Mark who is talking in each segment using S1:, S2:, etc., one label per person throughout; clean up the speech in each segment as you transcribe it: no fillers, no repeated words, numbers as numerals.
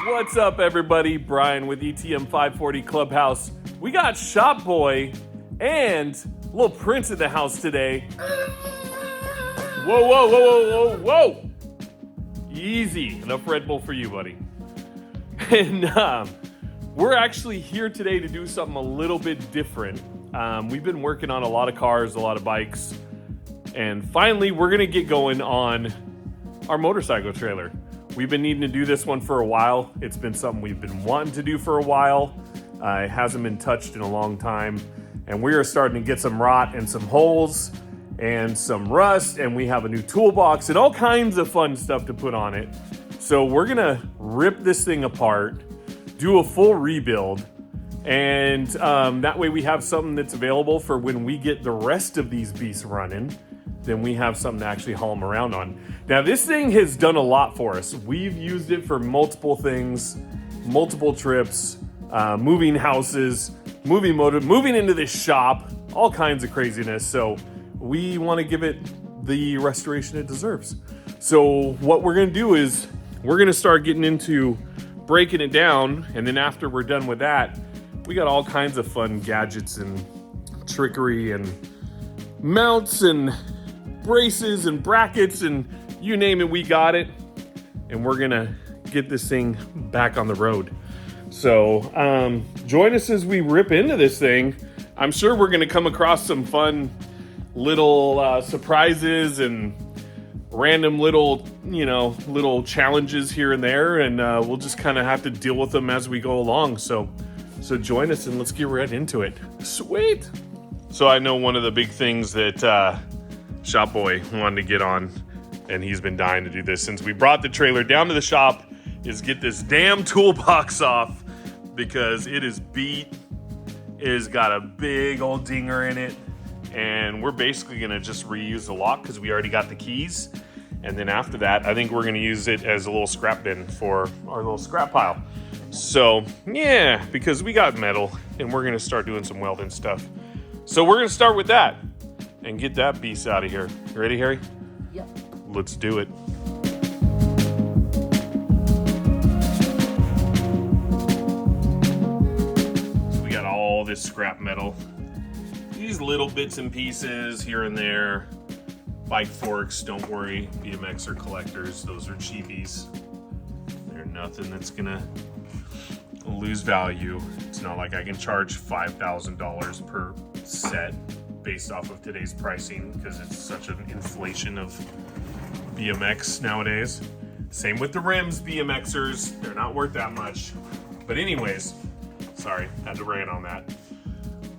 S1: What's up, everybody? Brian with ETM 540 Clubhouse. We got Shop Boy and little Prince in the house today. Whoa, whoa, whoa, whoa, whoa, whoa! Easy. Enough Red Bull for you, buddy. And we're actually here today to do something a little bit different. We've been working on a lot of cars, a lot of bikes, and finally we're gonna get going on our motorcycle trailer. We've been needing to do this one for a while. It's been something we've been wanting to do for a while. It hasn't been touched in a long time, and we are starting to get some rot and some holes and some rust, and we have a new toolbox and all kinds of fun stuff to put on it. So we're gonna rip this thing apart, do a full rebuild, and that way we have something that's available for when we get the rest of these beasts running. Then we have something to actually haul them around on. Now this thing has done a lot for us. We've used it for multiple things, multiple trips, moving houses, moving into this shop, all kinds of craziness. So we want to give it the restoration it deserves. So what we're going to do is we're going to start getting into breaking it down. And then after we're done with that, we got all kinds of fun gadgets and trickery and mounts and braces and brackets and you name it, we got it. And we're going to get this thing back on the road. So join us as we rip into this thing. I'm sure we're going to come across some fun little surprises and random little challenges here and there, and we'll just kind of have to deal with them as we go along. So join us and let's get right into it. Sweet. So I know one of the big things that Shop Boy wanted to get on, and he's been dying to do this since we brought the trailer down to the shop, is get this damn toolbox off because it is beat. It has got a big old dinger in it. And we're basically gonna just reuse the lock because we already got the keys. And then after that, I think we're gonna use it as a little scrap bin for our little scrap pile. So yeah, because we got metal and we're gonna start doing some welding stuff. So we're gonna start with that and get that beast out of here. You ready, Harry?
S2: Yep.
S1: Let's do it. So we got all this scrap metal. These little bits and pieces here and there. Bike forks, don't worry. BMX are collectors, those are cheapies. They're nothing that's gonna lose value. It's not like I can charge $5,000 per set based off of today's pricing because it's such an inflation of BMX nowadays. Same with the rims, BMXers. They're not worth that much. But anyways, sorry, had to rant on that.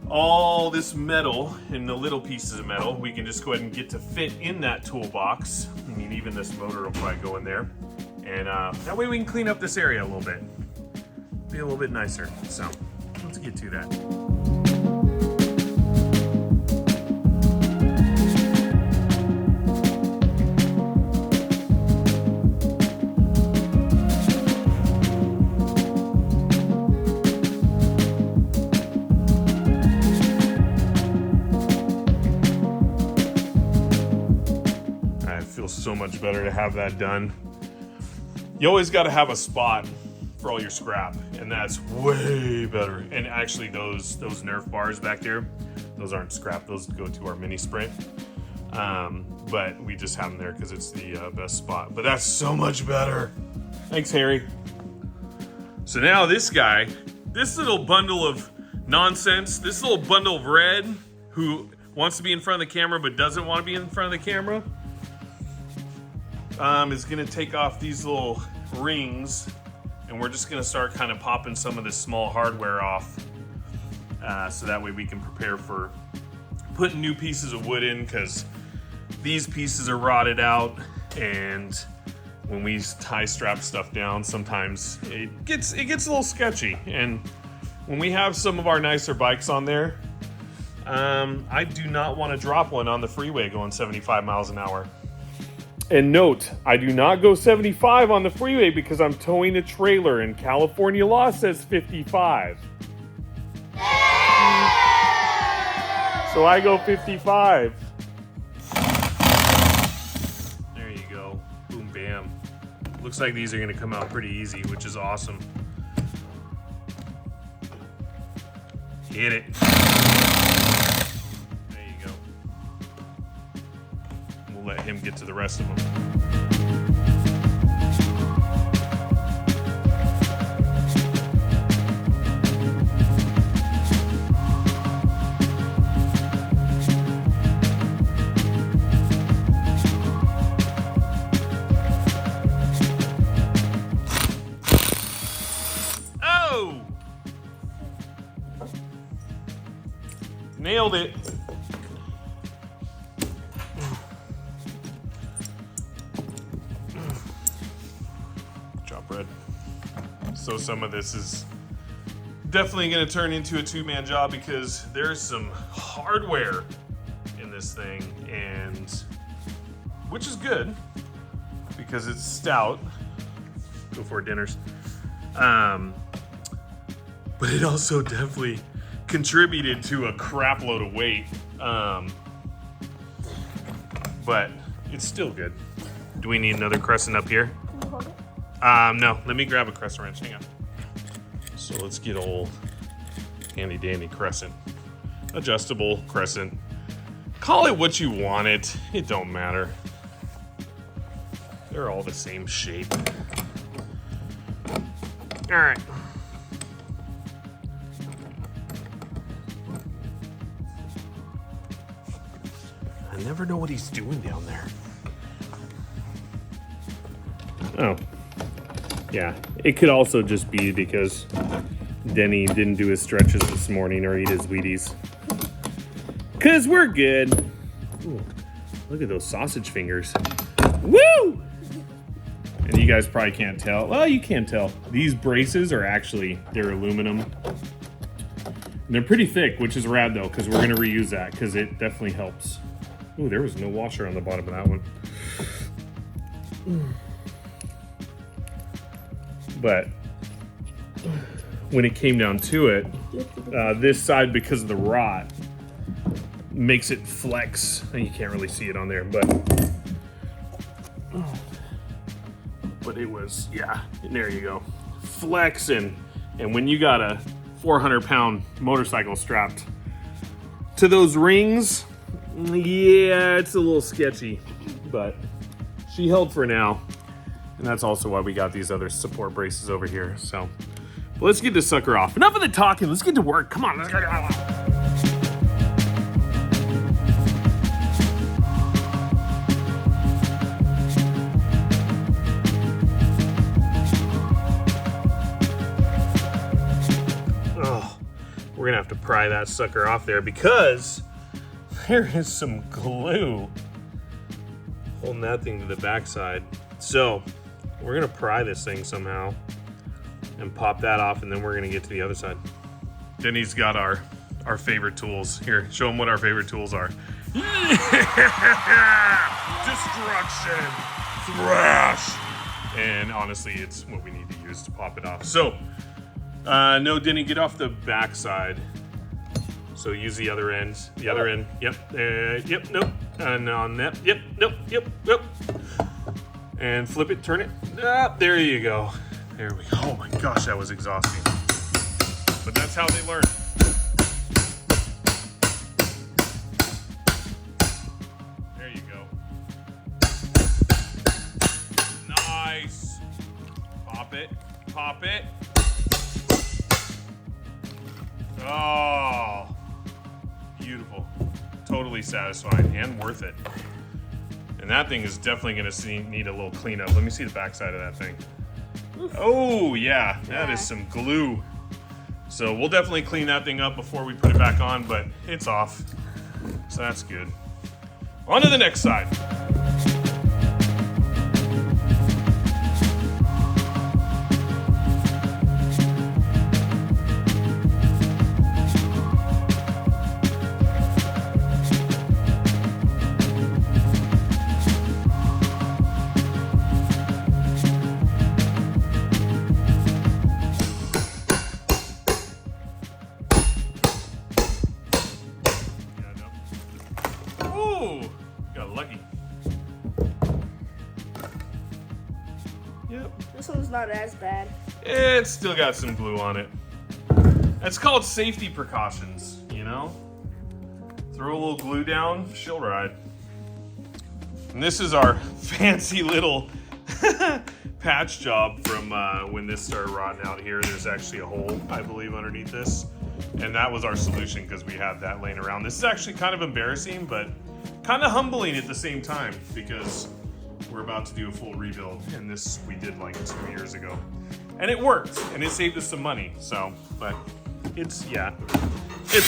S1: All this metal and the little pieces of metal, we can just go ahead and get to fit in that toolbox. I mean, even this motor will probably go in there. And that way we can clean up this area a little bit. Be a little bit nicer. So let's get to that. So much better to have that done. You always got to have a spot for all your scrap, and that's way better. And actually those Nerf bars back there, those aren't scrap, those go to our mini sprint, but we just have them there because it's the best spot. But that's so much better. Thanks, Harry. So now this guy, this little bundle of nonsense, this little bundle of red, who wants to be in front of the camera but doesn't want to be in front of the camera, is going to take off these little rings, and we're just going to start kind of popping some of this small hardware off, so that way we can prepare for putting new pieces of wood in, because these pieces are rotted out, and when we tie strap stuff down, sometimes it gets a little sketchy. And when we have some of our nicer bikes on there, I do not want to drop one on the freeway going 75 miles an hour. And note, I do not go 75 on the freeway because I'm towing a trailer, and California law says 55. So I go 55. There Bam. Looks like these are gonna come out pretty easy, which is awesome. Hit it. There you go. We'll let him get to the rest of them. Nailed it. Chop bread. So some of this is definitely going to turn into a two-man job because there's some hardware in this thing, and which is good because it's stout. Go for dinners. But it also definitely contributed to a crap load of weight, but it's still good. Do we need another crescent up here?
S2: Can you hold it?
S1: No, let me grab a crescent wrench, hang on. So let's get old handy dandy crescent. Adjustable crescent. Call it what you want it don't matter. They're all the same shape. All right. I never know what he's doing down there. Oh. Yeah, it could also just be because Denny didn't do his stretches this morning or eat his Wheaties. Cause we're good. Ooh, look at those sausage fingers. Woo! And you guys probably can't tell. Well, you can tell. These braces are actually, they're aluminum. And they're pretty thick, which is rad though, because we're gonna reuse that because it definitely helps. Ooh, there was no washer on the bottom of that one. But when it came down to it, this side, because of the rot, makes it flex. And you can't really see it on there, but it was, yeah, there you go. Flexing. And when you got a 400-pound motorcycle strapped to those rings, yeah, it's a little sketchy, but she held for now. And that's also why we got these other support braces over here. So but let's get this sucker off. Enough of the talking, let's get to work. Come on, let's go. Oh, we're gonna have to pry that sucker off there because there is some glue holding that thing to the backside. So we're gonna pry this thing somehow and pop that off, and then we're gonna get to the other side. Denny's got our favorite tools. Here, show them what our favorite tools are. Destruction, thrash. And honestly, it's what we need to use to pop it off. So, no, Denny, get off the backside. So use the other end. The other end. Yep. Yep. Nope. And on that. Yep. Nope. Yep. Yep. And flip it. Turn it. Ah, there you go. There we go. Oh my gosh, that was exhausting. But that's how they learn. There you go. Nice. Pop it. Pop it. Oh. Beautiful. Totally satisfying and worth it. And that thing is definitely going to need a little cleanup. Let me see the backside of that thing. Oh, yeah. That is some glue. So we'll definitely clean that thing up before we put it back on, but it's off. So that's good. On to the next side. Got lucky. Yep.
S2: This one's not as bad.
S1: It's still got some glue on it. That's called safety precautions, you know? Throw a little glue down, she'll ride. And this is our fancy little patch job from when this started rotting out here. There's actually a hole, I believe, underneath this. And that was our solution because we had that laying around. This is actually kind of embarrassing, but kind of humbling at the same time because we're about to do a full rebuild. And this we did like 2 years ago. And it worked, and it saved us some money. So, but it's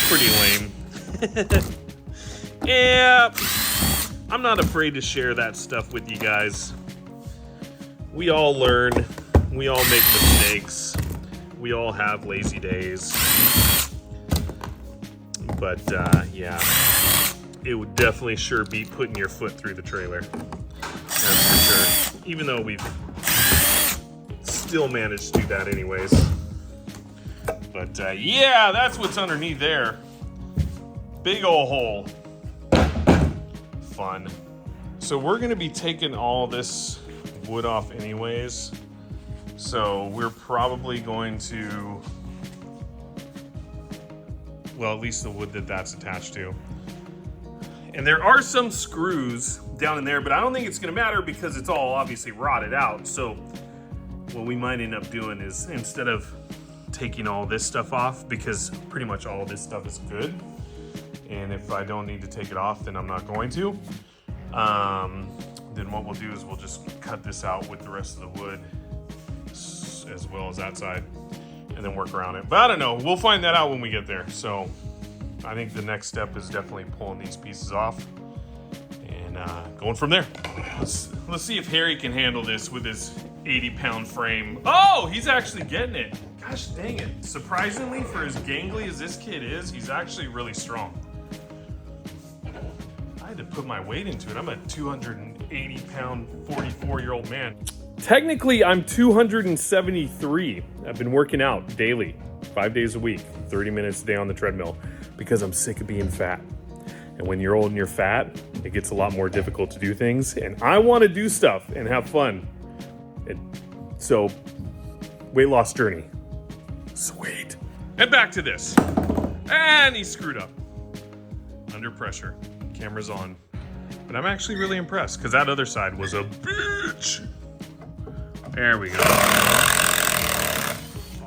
S1: pretty lame. Yeah, I'm not afraid to share that stuff with you guys. We all learn, we all make mistakes, we all have lazy days. But yeah, it would definitely sure beat putting your foot through the trailer. That's for sure. Even though we've still managed to do that anyways. But yeah, that's what's underneath there. Big ol' hole. Fun. So we're gonna be taking all this wood off anyways. So we're probably going to, well, at least the wood that's attached to. And there are some screws down in there, but I don't think it's gonna matter because it's all obviously rotted out. So what we might end up doing is instead of taking all this stuff off, because pretty much all of this stuff is good, and if I don't need to take it off, then I'm not going to. Then what we'll do is we'll just cut this out with the rest of the wood as well as that side and then work around it. But I don't know, we'll find that out when we get there. So I think the next step is definitely pulling these pieces off and going from there. Let's see if Harry can handle this with his 80-pound frame. Oh, he's actually getting it. Gosh dang it. Surprisingly, for as gangly as this kid is, he's actually really strong. I had to put my weight into it. I'm a 280-pound, 44-year-old man. Technically, I'm 273. I've been working out daily, 5 days a week, 30 minutes a day on the treadmill, because I'm sick of being fat. And when you're old and you're fat, it gets a lot more difficult to do things. And I want to do stuff and have fun. So, weight loss journey. Sweet. And back to this. And he screwed up. Under pressure. Camera's on. But I'm actually really impressed because that other side was a bitch. There we go.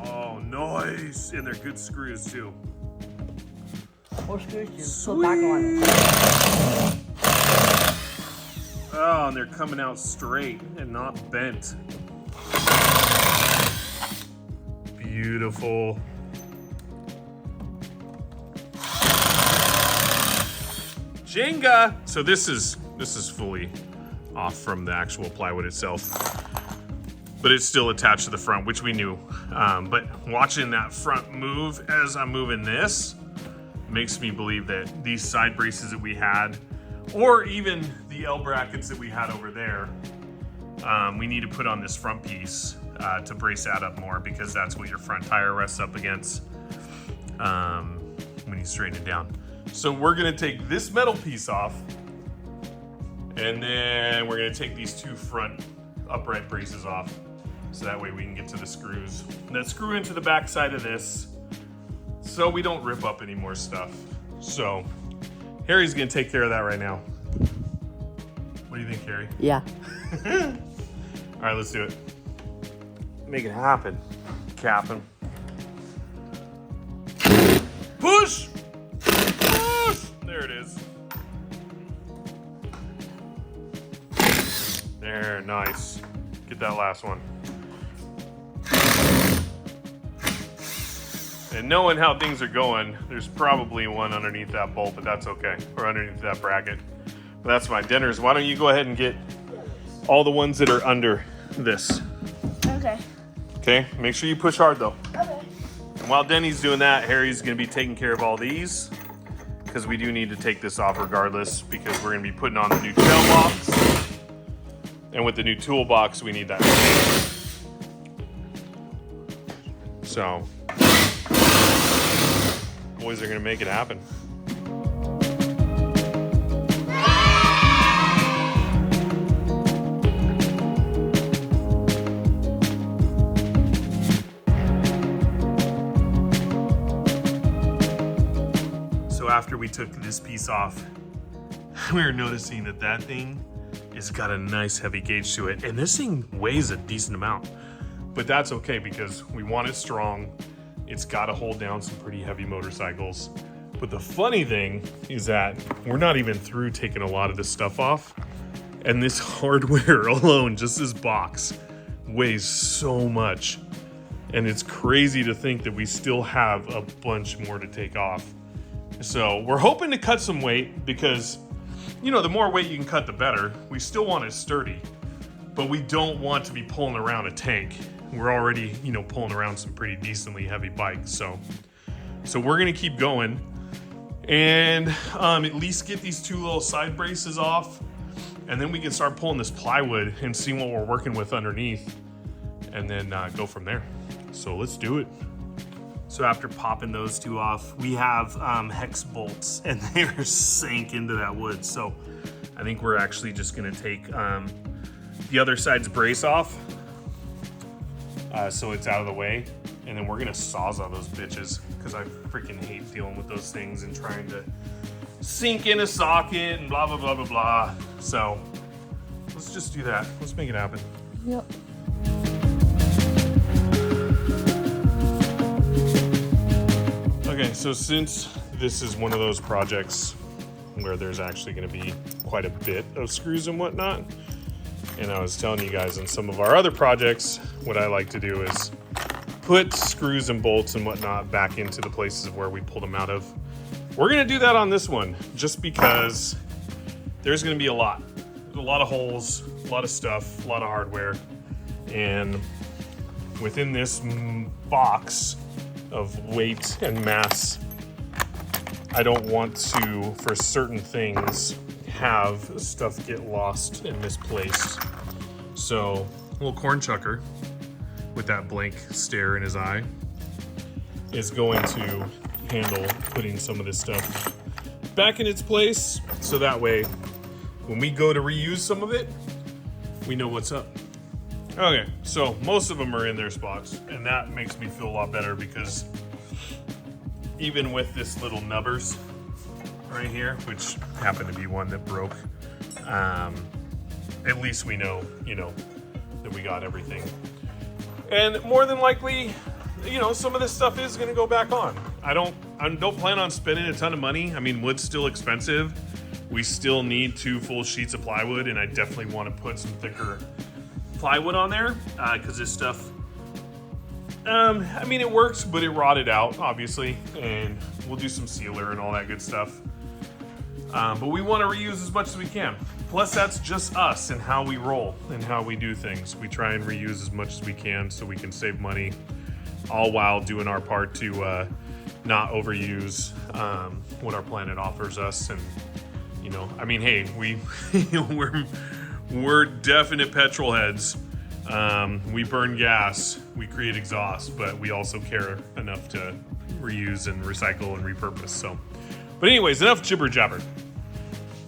S1: Oh, nice. And they're good screws too.
S2: More screws just put back on.
S1: Oh, and they're coming out straight and not bent. Beautiful. Jenga. So this is fully off from the actual plywood itself, but it's still attached to the front, which we knew. But watching that front move as I'm moving this makes me believe that these side braces that we had, or even the L brackets that we had over there, we need to put on this front piece to brace that up more, because that's what your front tire rests up against when you straighten it down. So we're gonna take this metal piece off, and then we're gonna take these two front upright braces off, so that way we can get to the screws that screw into the back side of this, so we don't rip up any more stuff. So Harry's gonna take care of that right now. What do you think, Harry?
S2: Yeah.
S1: All right, let's do it. Make it happen, Captain. Push! Push! There it is. There, nice. Get that last one. And knowing how things are going, there's probably one underneath that bolt, but that's okay. Or underneath that bracket. But that's fine. Denners, why don't you go ahead and get all the ones that are under this.
S2: Okay.
S1: Okay, make sure you push hard though.
S2: Okay.
S1: And while Denny's doing that, Harry's gonna be taking care of all these, because we do need to take this off regardless, because we're gonna be putting on the new tail box. And with the new toolbox, we need that. So, boys are gonna make it happen. after we took this piece off, we were noticing that that thing has got a nice heavy gauge to it. And this thing weighs a decent amount, but that's okay because we want it strong. It's got to hold down some pretty heavy motorcycles. But the funny thing is that we're not even through taking a lot of this stuff off. And this hardware alone, just this box, weighs so much. And it's crazy to think that we still have a bunch more to take off. So we're hoping to cut some weight because, you know, the more weight you can cut, the better. We still want it sturdy, but we don't want to be pulling around a tank. We're already, you know, pulling around some pretty decently heavy bikes. So we're gonna keep going and at least get these two little side braces off, and then we can start pulling this plywood and see what we're working with underneath, and then go from there. So let's do it. So after popping those two off, we have hex bolts, and they're sank into that wood. So I think we're actually just gonna take the other side's brace off, so it's out of the way, and then we're gonna sawzall those bitches because I freaking hate dealing with those things and trying to sink in a socket and blah blah blah blah blah. So let's just do that. Let's make it happen.
S2: Yep.
S1: Okay, so since this is one of those projects where there's actually going to be quite a bit of screws and whatnot, and I was telling you guys in some of our other projects, what I like to do is put screws and bolts and whatnot back into the places where we pulled them out of. We're going to do that on this one just because there's going to be a lot of holes, a lot of stuff, a lot of hardware, and within this box of weight and mass, I don't want to, for certain things, have stuff get lost and misplaced. So, little corn chucker with that blank stare in his eye is going to handle putting some of this stuff back in its place, so that way when we go to reuse some of it, we know what's up. Okay, so most of them are in their spots, and that makes me feel a lot better because even with this little nubbers right here, which happened to be one that broke, at least we know, you know, that we got everything. And more than likely, you know, some of this stuff is gonna go back on. I don't plan on spending a ton of money. I mean, wood's still expensive. We still need 2 full sheets of plywood, and I definitely want to put some thicker plywood on there because this stuff, I mean, it works, but it rotted out, obviously, and we'll do some sealer and all that good stuff. But we want to reuse as much as we can. Plus, that's just us and how we roll and how we do things. We try and reuse as much as we can so we can save money, all while doing our part to not overuse what our planet offers us. And, you know, I mean, hey, we're definite petrol heads. We burn gas, we create exhaust, but we also care enough to reuse and recycle and repurpose. So, but anyways, enough jibber jabber.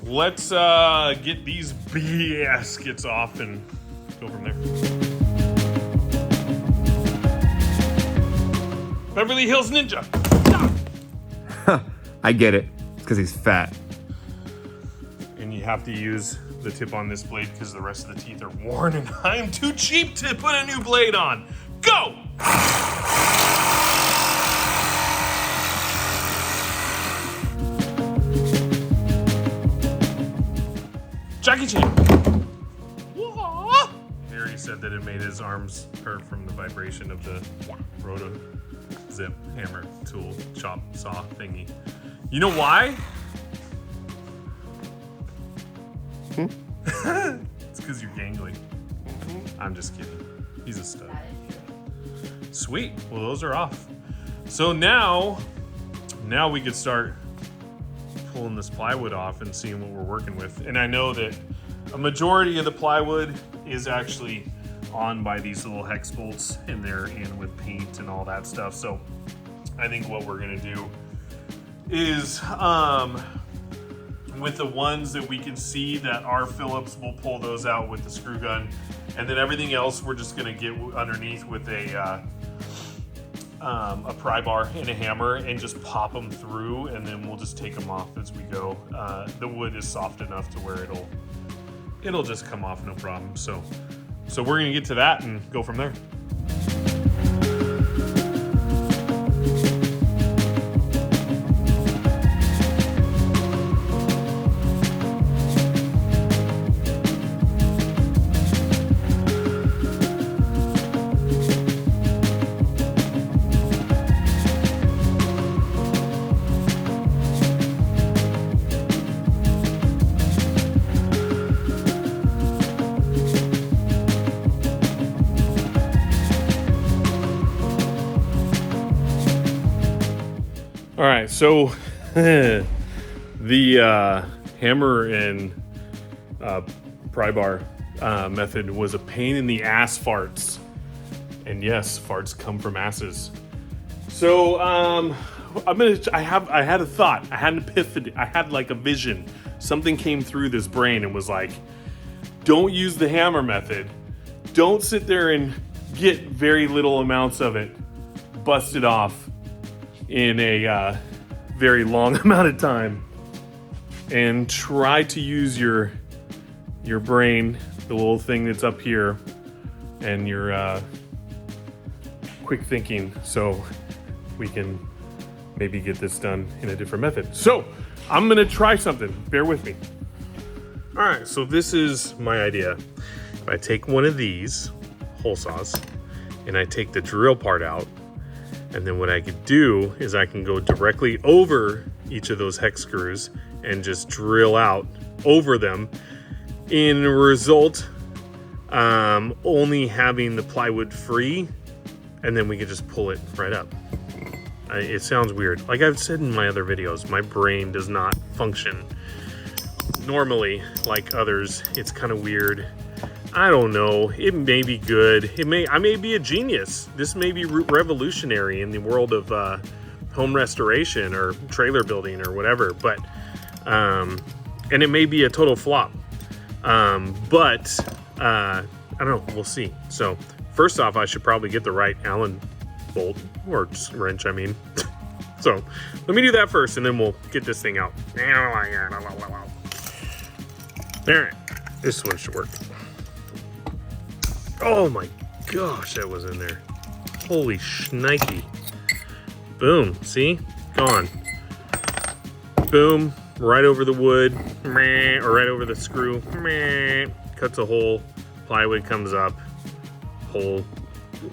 S1: Let's get these baskets off and go from there. Beverly Hills Ninja.
S3: I get it. It's because he's fat.
S1: And you have to use the tip on this blade because the rest of the teeth are worn, and I am too cheap to put a new blade on. Go! Jackie Chan. He already said that it made his arms hurt from the vibration of the roto zip hammer tool chop saw thingy. You know why? It's because you're gangly. I'm just kidding. He's a stud. Sweet. Well, those are off. So now we could start pulling this plywood off and seeing what we're working with. And I know that a majority of the plywood is actually on by these little hex bolts, and they're in with paint and all that stuff. So I think what we're gonna do is with the ones that we can see that are Phillips, we'll pull those out with the screw gun, and then everything else we're just gonna get underneath with a a pry bar and a hammer and just pop them through, and then we'll just take them off as we go. The wood is soft enough to where it'll just come off no problem. So we're gonna get to that and go from there. All right, so the hammer and pry bar method was a pain in the ass farts. And yes, farts come from asses. So I had a thought, I had an epiphany, I had like a vision. Something came through this brain and was like, don't use the hammer method. Don't sit there and get very little amounts of it busted off in a very long amount of time, and try to use your brain, the little thing that's up here, and your quick thinking, so we can maybe get this done in a different method. So I'm gonna try something, bear with me. All right, so this is my idea. If I take one of these hole saws and I take the drill part out, and then what I could do is I can go directly over each of those hex screws and just drill out over them. In result, only having the plywood free, and then we can just pull it right up. It sounds weird. Like I've said in my other videos, my brain does not function normally like others. It's kind of weird. I don't know. It may be good. I may be a genius. This may be revolutionary in the world of home restoration or trailer building or whatever. But and it may be a total flop. But I don't know. We'll see. So first off, I should probably get the right Allen bolt or wrench. I mean. So let me do that first, and then we'll get this thing out. All right. This one should work. Oh my gosh, that was in there. Holy shnikey. Boom, see? Gone. Boom, right over the wood, or right over the screw, cuts a hole, plywood comes up, whole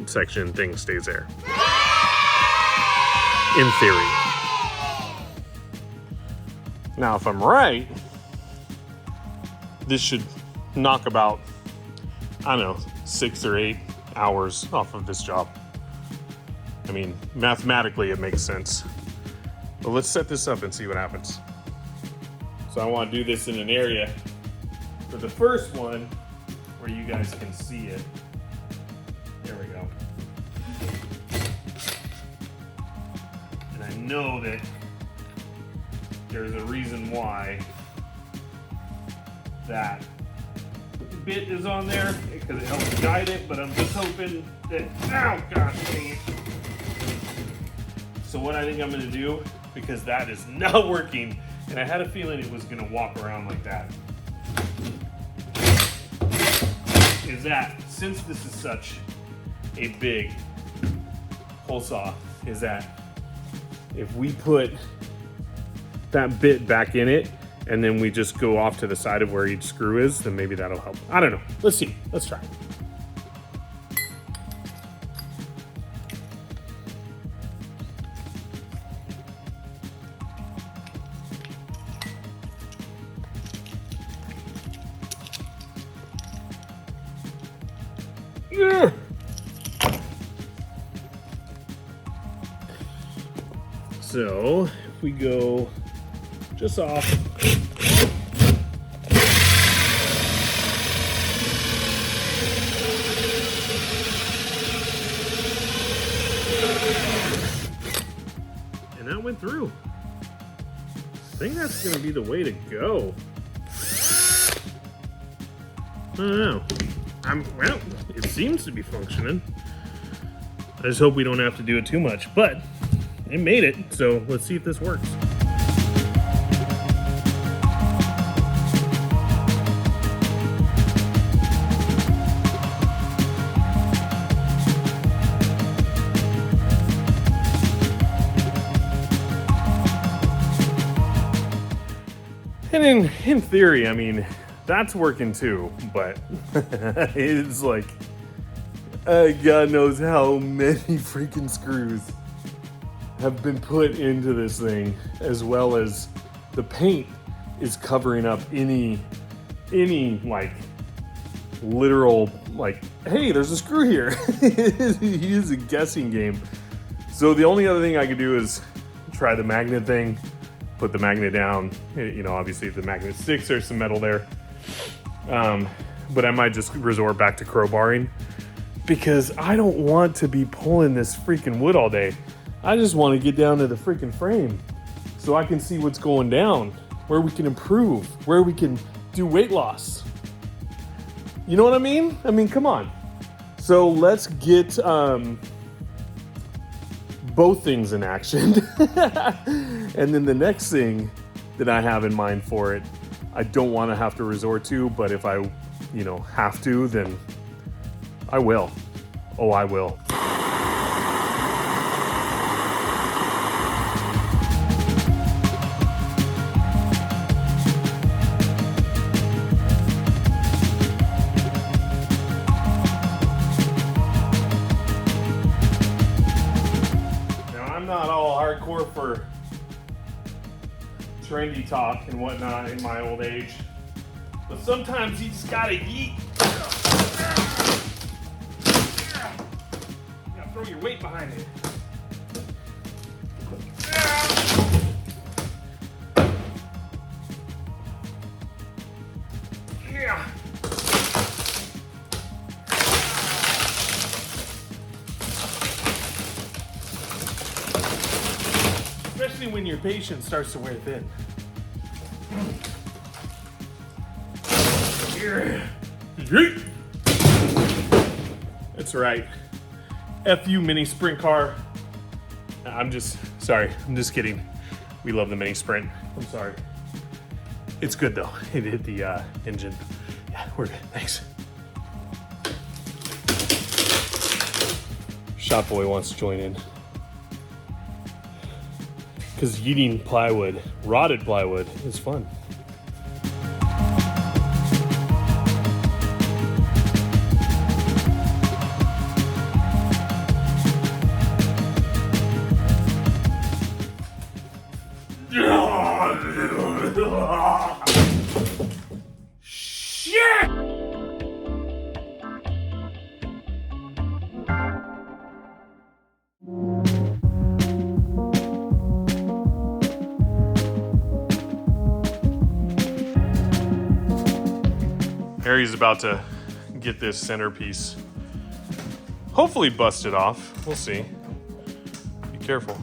S1: section thing stays there. In theory. Now, if I'm right, this should knock about, I don't know, 6 or 8 hours off of this job. I mean, mathematically it makes sense. But let's set this up and see what happens. So I want to do this in an area for the first one where you guys can see it. There we go. And I know that there's a reason why that bit is on there, because it helps guide it, but I'm just hoping that, oh gosh dang it. So what I think I'm gonna do, because that is not working, and I had a feeling it was gonna walk around like that, is that since this is such a big hole saw, is that if we put that bit back in it, and then we just go off to the side of where each screw is, then maybe that'll help. I don't know. Let's see. Let's try. Yeah. So if we go just off. And that went through. I think that's gonna be the way to go. I don't know. Well, it seems to be functioning. I just hope we don't have to do it too much, but it made it, so let's see if this works. And in theory, I mean, that's working too, but it's like, God knows how many freaking screws have been put into this thing, as well as the paint is covering up any like literal, like, hey, there's a screw here. It is a guessing game. So the only other thing I could do is try the magnet thing, put the magnet down. You know, obviously if the magnet sticks, there's some metal there. But I might just resort back to crowbarring, because I don't want to be pulling this freaking wood all day. I just want to get down to the freaking frame so I can see what's going down, where we can improve, where we can do weight loss. You know what I mean? I mean, come on. So let's get both things in action. And then the next thing that I have in mind for it, I don't want to have to resort to, but if I, you know, have to, then I will. Oh, I will. Now, I'm not all hardcore for trendy talk and whatnot in my old age, but sometimes you just gotta yeet. You gotta throw your weight behind it. Yeah. Especially when your patience starts to wear thin. That's right. F you, mini sprint car. I'm just kidding. We love the mini sprint. I'm sorry. It's good though. It hit the engine. Yeah, we're good. Thanks. Shop Boy wants to join in. Because yeeting plywood, rotted plywood, is fun. Shit! Harry's about to get this centerpiece hopefully busted off. We'll see. Be careful.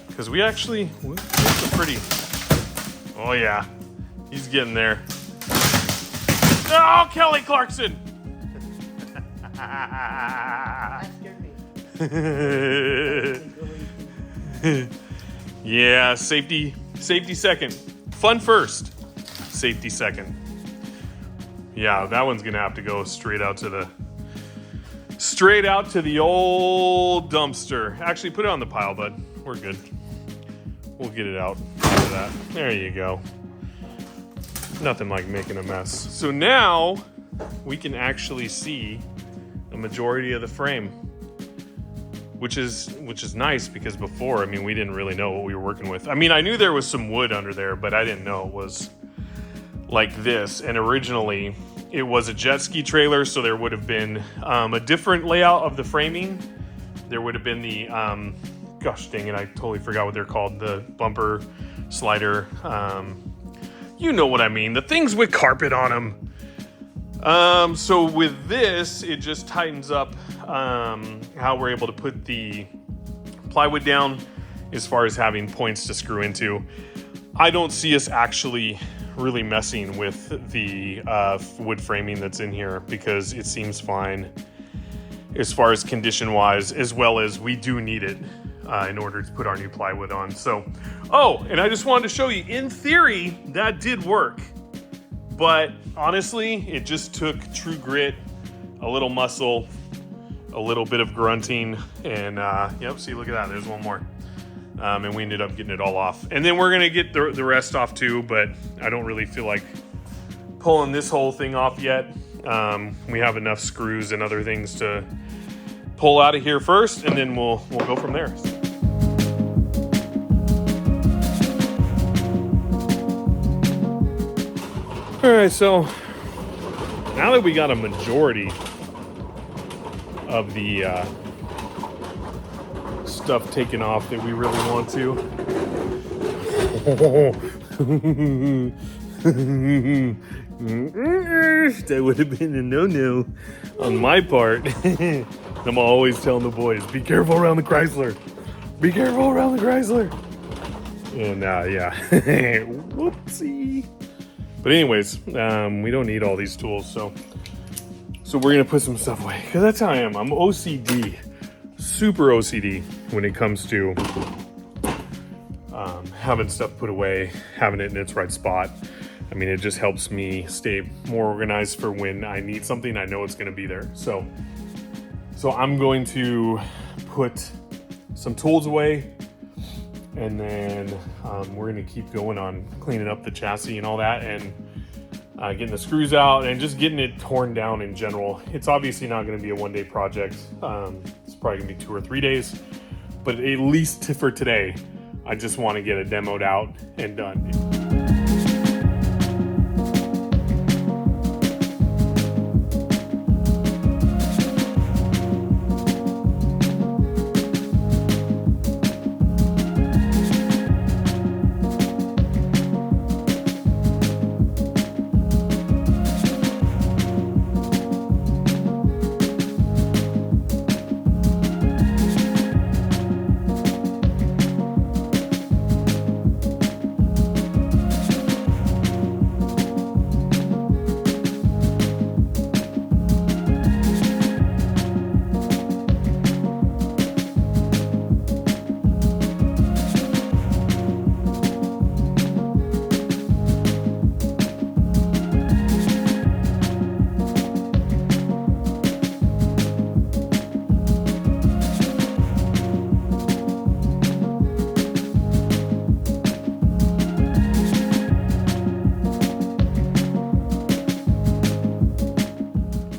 S1: Because it's a pretty, oh yeah, he's getting there. Oh, Kelly Clarkson!
S2: That scared me.
S1: Yeah, safety second. Fun first, safety second. Yeah, that one's gonna have to go straight out to the old dumpster. Actually, put it on the pile, bud. We're good. We'll get it out after that. There you go. Nothing like making a mess. So now we can actually see the majority of the frame, which is nice, because before, I mean, we didn't really know what we were working with. I mean, I knew there was some wood under there, but I didn't know it was like this. And originally it was a jet ski trailer, so there would have been a different layout of the framing. There would have been the gosh dang it, I totally forgot what they're called. The bumper slider. You know what I mean. The things with carpet on them. So with this, it just tightens up how we're able to put the plywood down as far as having points to screw into. I don't see us actually really messing with the wood framing that's in here because it seems fine as far as condition wise, as well as we do need it in order to put our new plywood on. So, oh, and I just wanted to show you, in theory, that did work. But honestly, it just took true grit, a little muscle, a little bit of grunting, and yep, see, look at that, there's one more. And we ended up getting it all off. And then we're gonna get the rest off too, but I don't really feel like pulling this whole thing off yet. We have enough screws and other things to pull out of here first, and then we'll go from there. All right, so now that we got a majority of the stuff taken off that we really want to, that would have been a no-no on my part. I'm always telling the boys, be careful around the Chrysler. Be careful around the Chrysler. And yeah, whoopsie. But anyways, we don't need all these tools, so we're gonna put some stuff away, because that's how I am. I'm OCD, super OCD when it comes to having stuff put away, having it in its right spot. I mean, it just helps me stay more organized for when I need something. I know it's gonna be there. So I'm going to put some tools away, and then we're gonna keep going on cleaning up the chassis and all that, and getting the screws out and just getting it torn down in general. It's obviously not gonna be a one-day project. It's probably gonna be 2 or 3 days, but at least for today, I just wanna get it demoed out and done.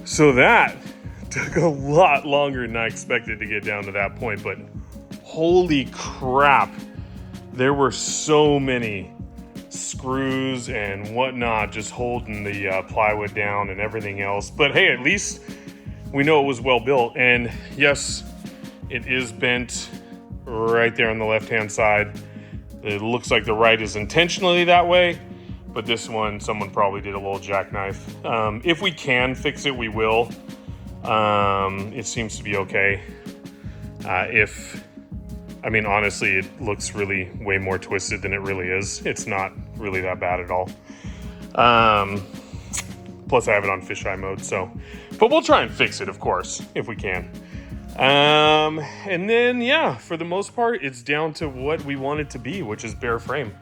S1: So that took a lot longer than I expected to get down to that point, but holy crap, there were so many screws and whatnot just holding the plywood down and everything else. But hey, at least we know it was well built. And yes, it is bent right there on the left-hand side. It looks like the right is intentionally that way, but this one, someone probably did a little jackknife. If we can fix it, we will. It seems to be okay. I mean, honestly, it looks really way more twisted than it really is. It's not really that bad at all. Plus I have it on fisheye mode, so. But we'll try and fix it, of course, if we can. And then, yeah, for the most part, it's down to what we want it to be, which is bare frame.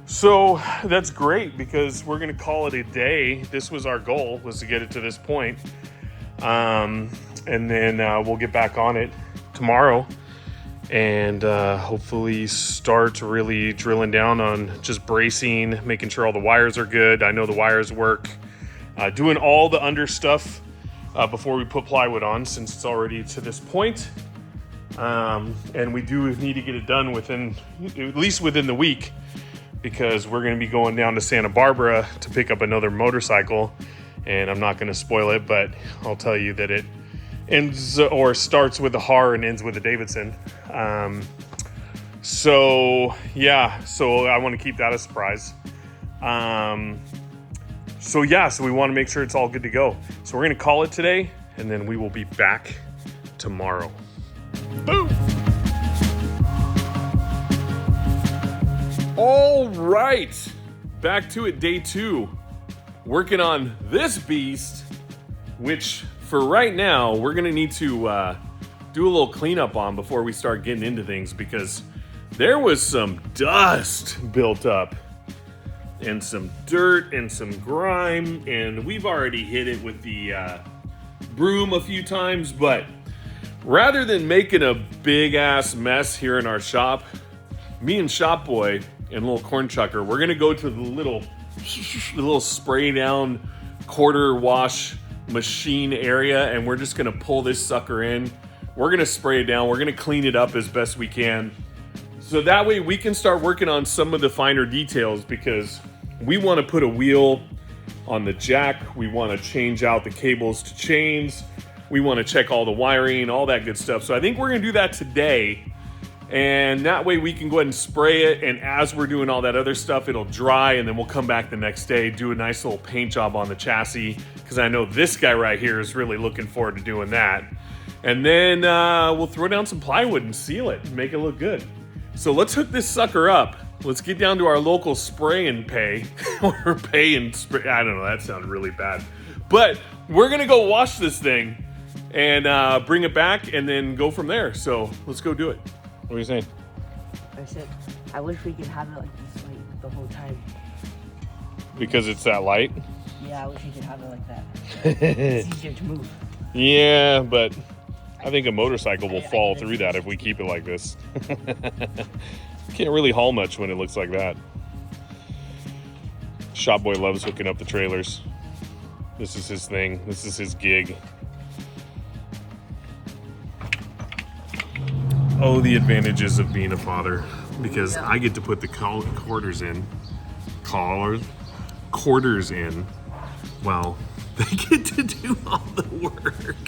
S1: So that's great, because we're gonna call it a day. This was our goal, was to get it to this point. And then we'll get back on it tomorrow and hopefully start really drilling down on just bracing, making sure all the wires are good. I know the wires work. Doing all the under stuff before we put plywood on, since it's already to this point. And we do need to get it done at least within the week, because we're going to be going down to Santa Barbara to pick up another motorcycle, and I'm not going to spoil it, but I'll tell you that it ends or starts with a Har and ends with a Davidson. So yeah, so I want to keep that a surprise. So yeah, so we want to make sure it's all good to go. So we're going to call it today, and then we will be back tomorrow. Boom! All right, back to it, day 2. Working on this beast, which for right now, we're gonna need to do a little cleanup on before we start getting into things, because there was some dust built up and some dirt and some grime, and we've already hit it with the broom a few times, but rather than making a big ass mess here in our shop, me and Shop Boy and little corn chucker, we're gonna go to the little spray down quarter wash machine area, and we're just gonna pull this sucker in. We're gonna spray it down. We're gonna clean it up as best we can, so that way we can start working on some of the finer details, because we want to put a wheel on the jack. We want to change out the cables to chains. We want to check all the wiring, all that good stuff. So I think we're gonna do that today. And that way we can go ahead and spray it, and as we're doing all that other stuff, it'll dry, and then we'll come back the next day, do a nice little paint job on the chassis, because I know this guy right here is really looking forward to doing that. And then we'll throw down some plywood and seal it and make it look good. So let's hook this sucker up. Let's get down to our local spray and pay, or pay and spray. I don't know, that sounded really bad. But we're gonna go wash this thing and bring it back and then go from there. So let's go do it. What are you saying?
S2: I said, I wish we could have it like this way the whole time.
S1: Because it's that light?
S2: Yeah, I wish we could have it like that. It's easier to move.
S1: Yeah, but I think a motorcycle will fall through that if we keep it like this. Can't really haul much when it looks like that. Shop Boy loves hooking up the trailers. This is his thing. This is his gig. Oh, the advantages of being a father, because I get to put the quarters in. Quarters in. Well, they get to do all the work.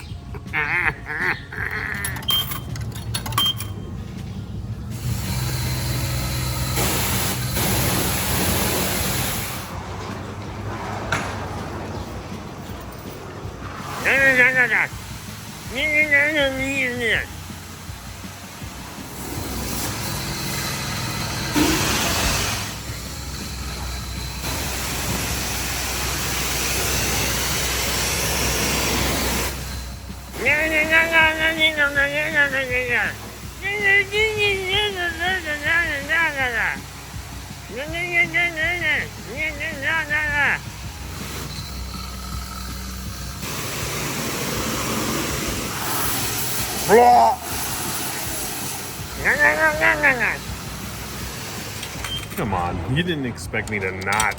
S1: Come on, you didn't expect me to not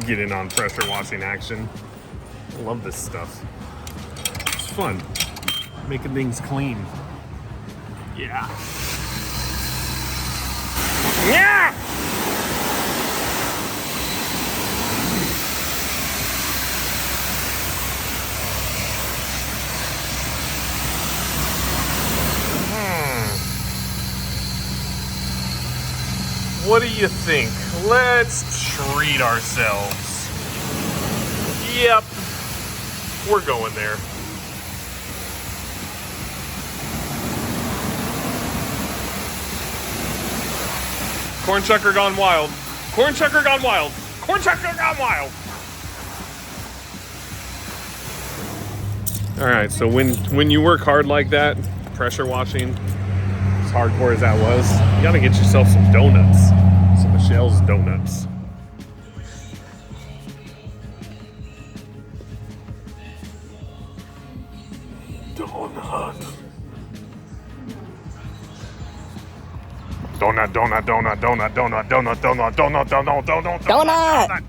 S1: get in on pressure washing action. I love this stuff. It's fun. Making things clean. Yeah. Yeah! What do you think? Let's treat ourselves. Yep. We're going there. Corn chucker gone wild. Corn chucker gone wild. Corn chucker gone wild. All right, so when you work hard like that, pressure washing, as hardcore as that was, you gotta get yourself some donuts. Some Michelle's donuts. Donut. Donut, donut, donut, donut, donut, donut, donut, donut, donut, donut, donut.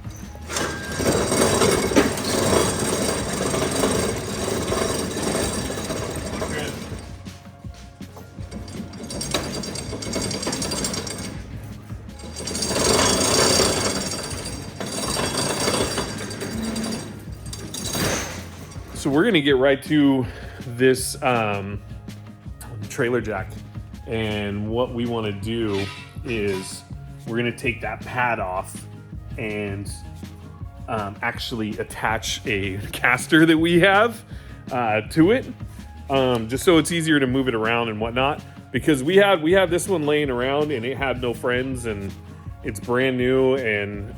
S1: So we're gonna get right to this trailer jack. And what we want to do is we're going to take that pad off and actually attach a caster that we have to it, just so it's easier to move it around and whatnot. Because we have this one laying around and it had no friends, and It's brand new, and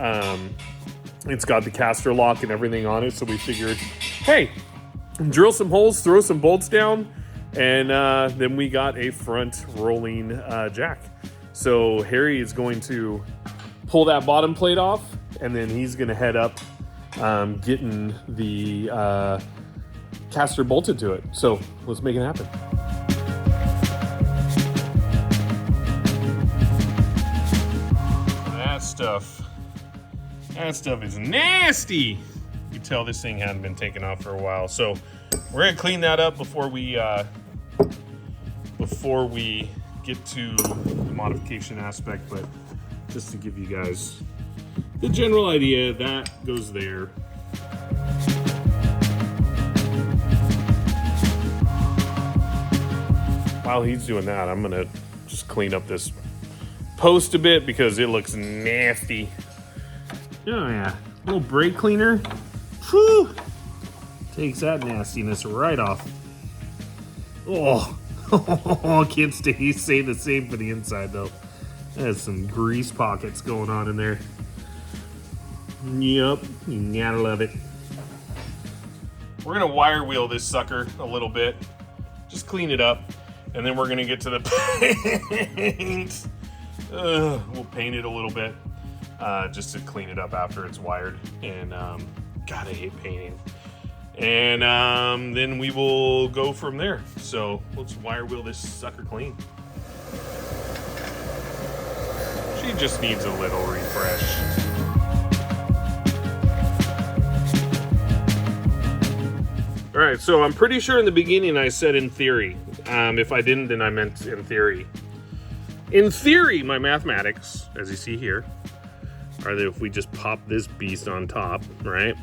S1: it's got the caster lock and everything on it. So we figured, hey, drill some holes, throw some bolts down, and then we got a front rolling jack. So Harry is going to pull that bottom plate off, and then he's going to head up getting the caster bolted to it. So let's make it happen. That stuff is nasty. You can tell this thing hadn't been taken off for a while. So we're gonna clean that up before we get to the modification aspect. But just to give you guys the general idea, that goes there. While he's doing that, I'm gonna just clean up this post a bit because it looks nasty. Oh yeah, little brake cleaner. Whew. Takes that nastiness right off. Oh, can't say the same for the inside though. There's some grease pockets going on in there. Yup, you gotta love it. We're gonna wire wheel this sucker a little bit. Just clean it up. And then we're gonna get to the paint. We'll paint it a little bit just to clean it up after it's wired. And God, I hate painting. And then we will go from there. So let's wire wheel this sucker clean. She just needs a little refresh. All right, so I'm pretty sure in the beginning I said in theory. If I didn't, then I meant in theory. In theory, my mathematics, as you see here, are that if we just pop this beast on top, right?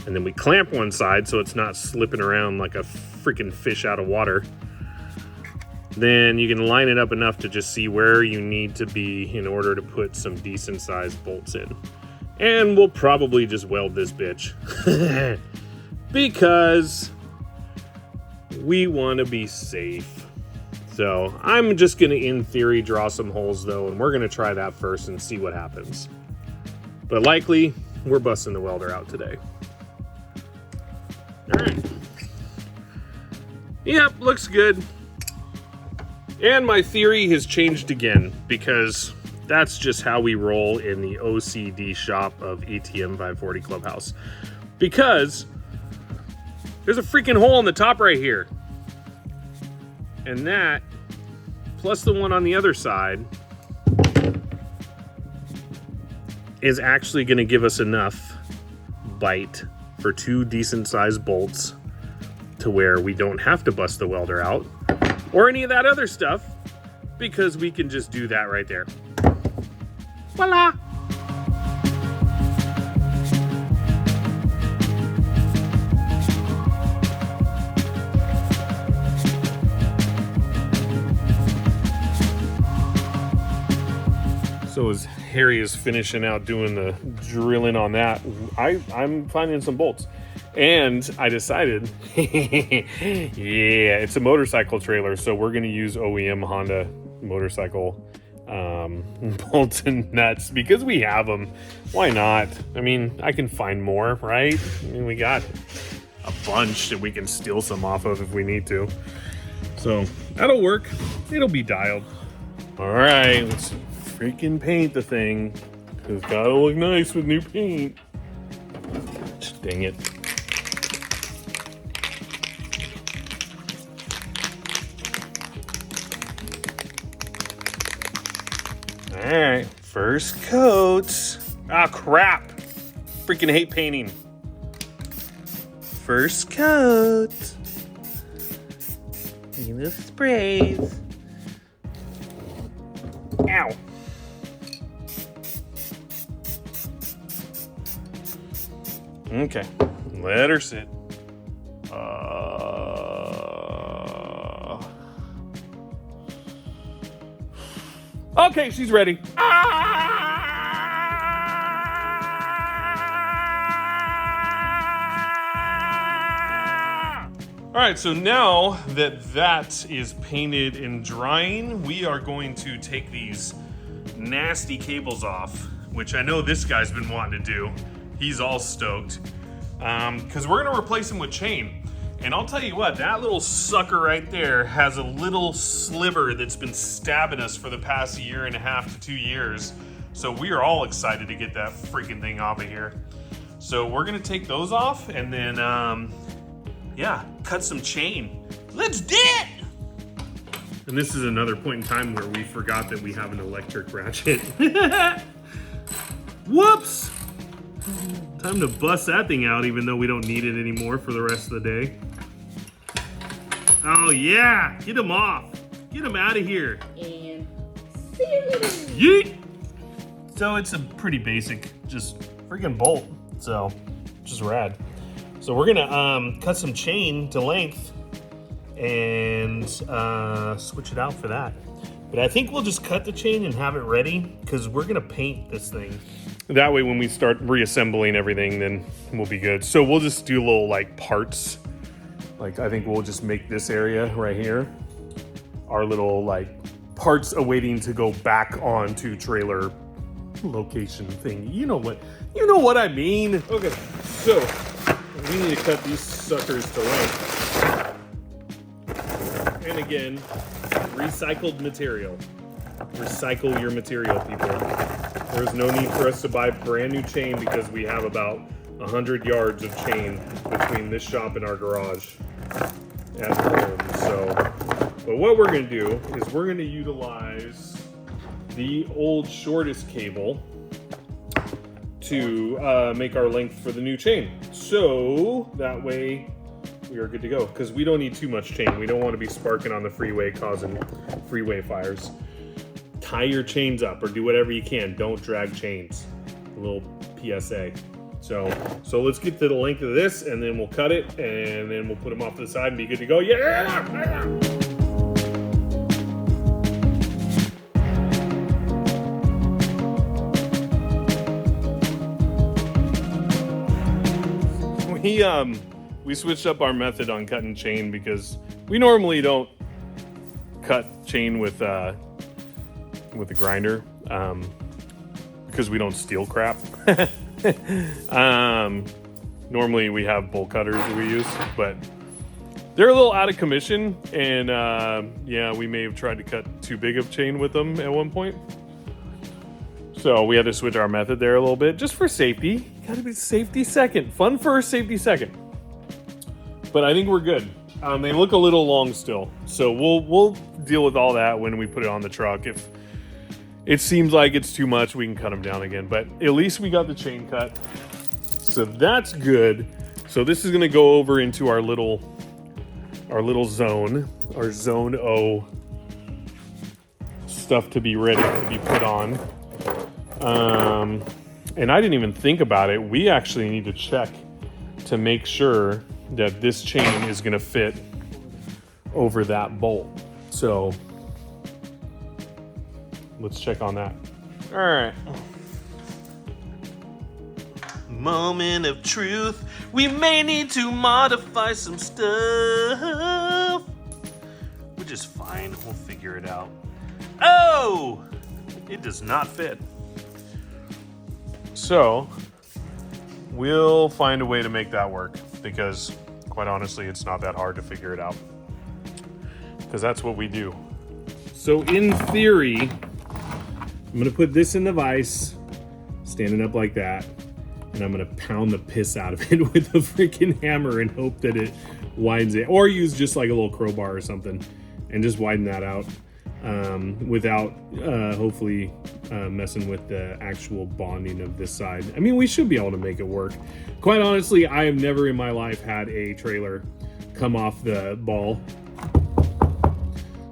S1: And then we clamp one side so it's not slipping around like a freaking fish out of water, then you can line it up enough to just see where you need to be in order to put some decent sized bolts in. And we'll probably just weld this bitch. Because we want to be safe. So I'm just going to, in theory, draw some holes though, and we're going to try that first and see what happens. But likely, we're busting the welder out today. All right. Yep, looks good. And my theory has changed again because that's just how we roll in the OCD shop of ETM 540 Clubhouse. Because there's a freaking hole in the top right here. And that, plus the one on the other side, is actually going to give us enough bite for 2 decent sized bolts to where we don't have to bust the welder out or any of that other stuff, because we can just do that right there. Voila! So as Harry is finishing out doing the drilling on that, I'm finding some bolts. And I decided, yeah, it's a motorcycle trailer, so we're going to use OEM Honda motorcycle bolts and nuts because we have them. Why not? I mean, I can find more, right? I mean, we got a bunch that we can steal some off of if we need to. So that'll work. It'll be dialed. All right, let's freaking paint the thing. It's gotta look nice with new paint. Dang it. All right, first coat. Ah, crap. Freaking hate painting. First coat. Look at the sprays. Ow. Okay, let her sit. Okay, she's ready. All right, so now that that is painted and drying, we are going to take these nasty cables off, which I know this guy's been wanting to do. He's all stoked. Because we're gonna replace him with chain. And I'll tell you what, that little sucker right there has a little sliver that's been stabbing us for the past 1.5 to 2 years. So we are all excited to get that freaking thing off of here. So we're gonna take those off and then, yeah, cut some chain. Let's do it! And this is another point in time where we forgot that we have an electric ratchet. Whoops! Time to bust that thing out even though we don't need it anymore for the rest of the day. Oh yeah, get him off. Get him out of here.
S2: And see
S1: Yeet! So it's a pretty basic, just freaking bolt. So, just rad. So we're gonna cut some chain to length and switch it out for that. But I think we'll just cut the chain and have it ready because we're gonna paint this thing. That way when we start reassembling everything, then we'll be good. So we'll just do little like parts. Like I think we'll just make this area right here our little like parts awaiting to go back onto trailer location thing. You know what I mean. Okay, so we need to cut these suckers to length. And again, recycled material. Recycle your material, people. There's no need for us to buy brand new chain because we have about 100 yards of chain between this shop and our garage at home. So, but what we're gonna do is we're gonna utilize the old shortest cable to make our length for the new chain. So that way we are good to go because we don't need too much chain. We don't want to be sparking on the freeway causing freeway fires. Tie your chains up or do whatever you can. Don't drag chains. A little PSA. So let's get to the length of this and then we'll cut it and then we'll put them off to the side and be good to go. Yeah! We switched up our method on cutting chain because we normally don't cut chain with a grinder because we don't steal crap. Normally we have bolt cutters that we use, but they're a little out of commission and yeah, we may have tried to cut too big of chain with them at one point. So we had to switch our method there a little bit just for safety. Gotta be safety second. Fun first, safety second. But I think we're good. They look a little long still. So we'll deal with all that when we put it on the truck. If it seems like it's too much, we can cut them down again. But at least we got the chain cut. So that's good. So this is gonna go over into our little zone, our zone O stuff to be ready to be put on. And I didn't even think about it. We actually need to check to make sure that this chain is gonna fit over that bolt. So let's check on that. All right. Moment of truth. We may need to modify some stuff. Which is fine, we'll figure it out. Oh, it does not fit. So we'll find a way to make that work because quite honestly, it's not that hard to figure it out because that's what we do. So in theory, I'm gonna put this in the vise, standing up like that, and I'm gonna pound the piss out of it with a freaking hammer and hope that it widens it, or use just like a little crowbar or something and just widen that out without hopefully messing with the actual bonding of this side. I mean, we should be able to make it work. Quite honestly, I have never in my life had a trailer come off the ball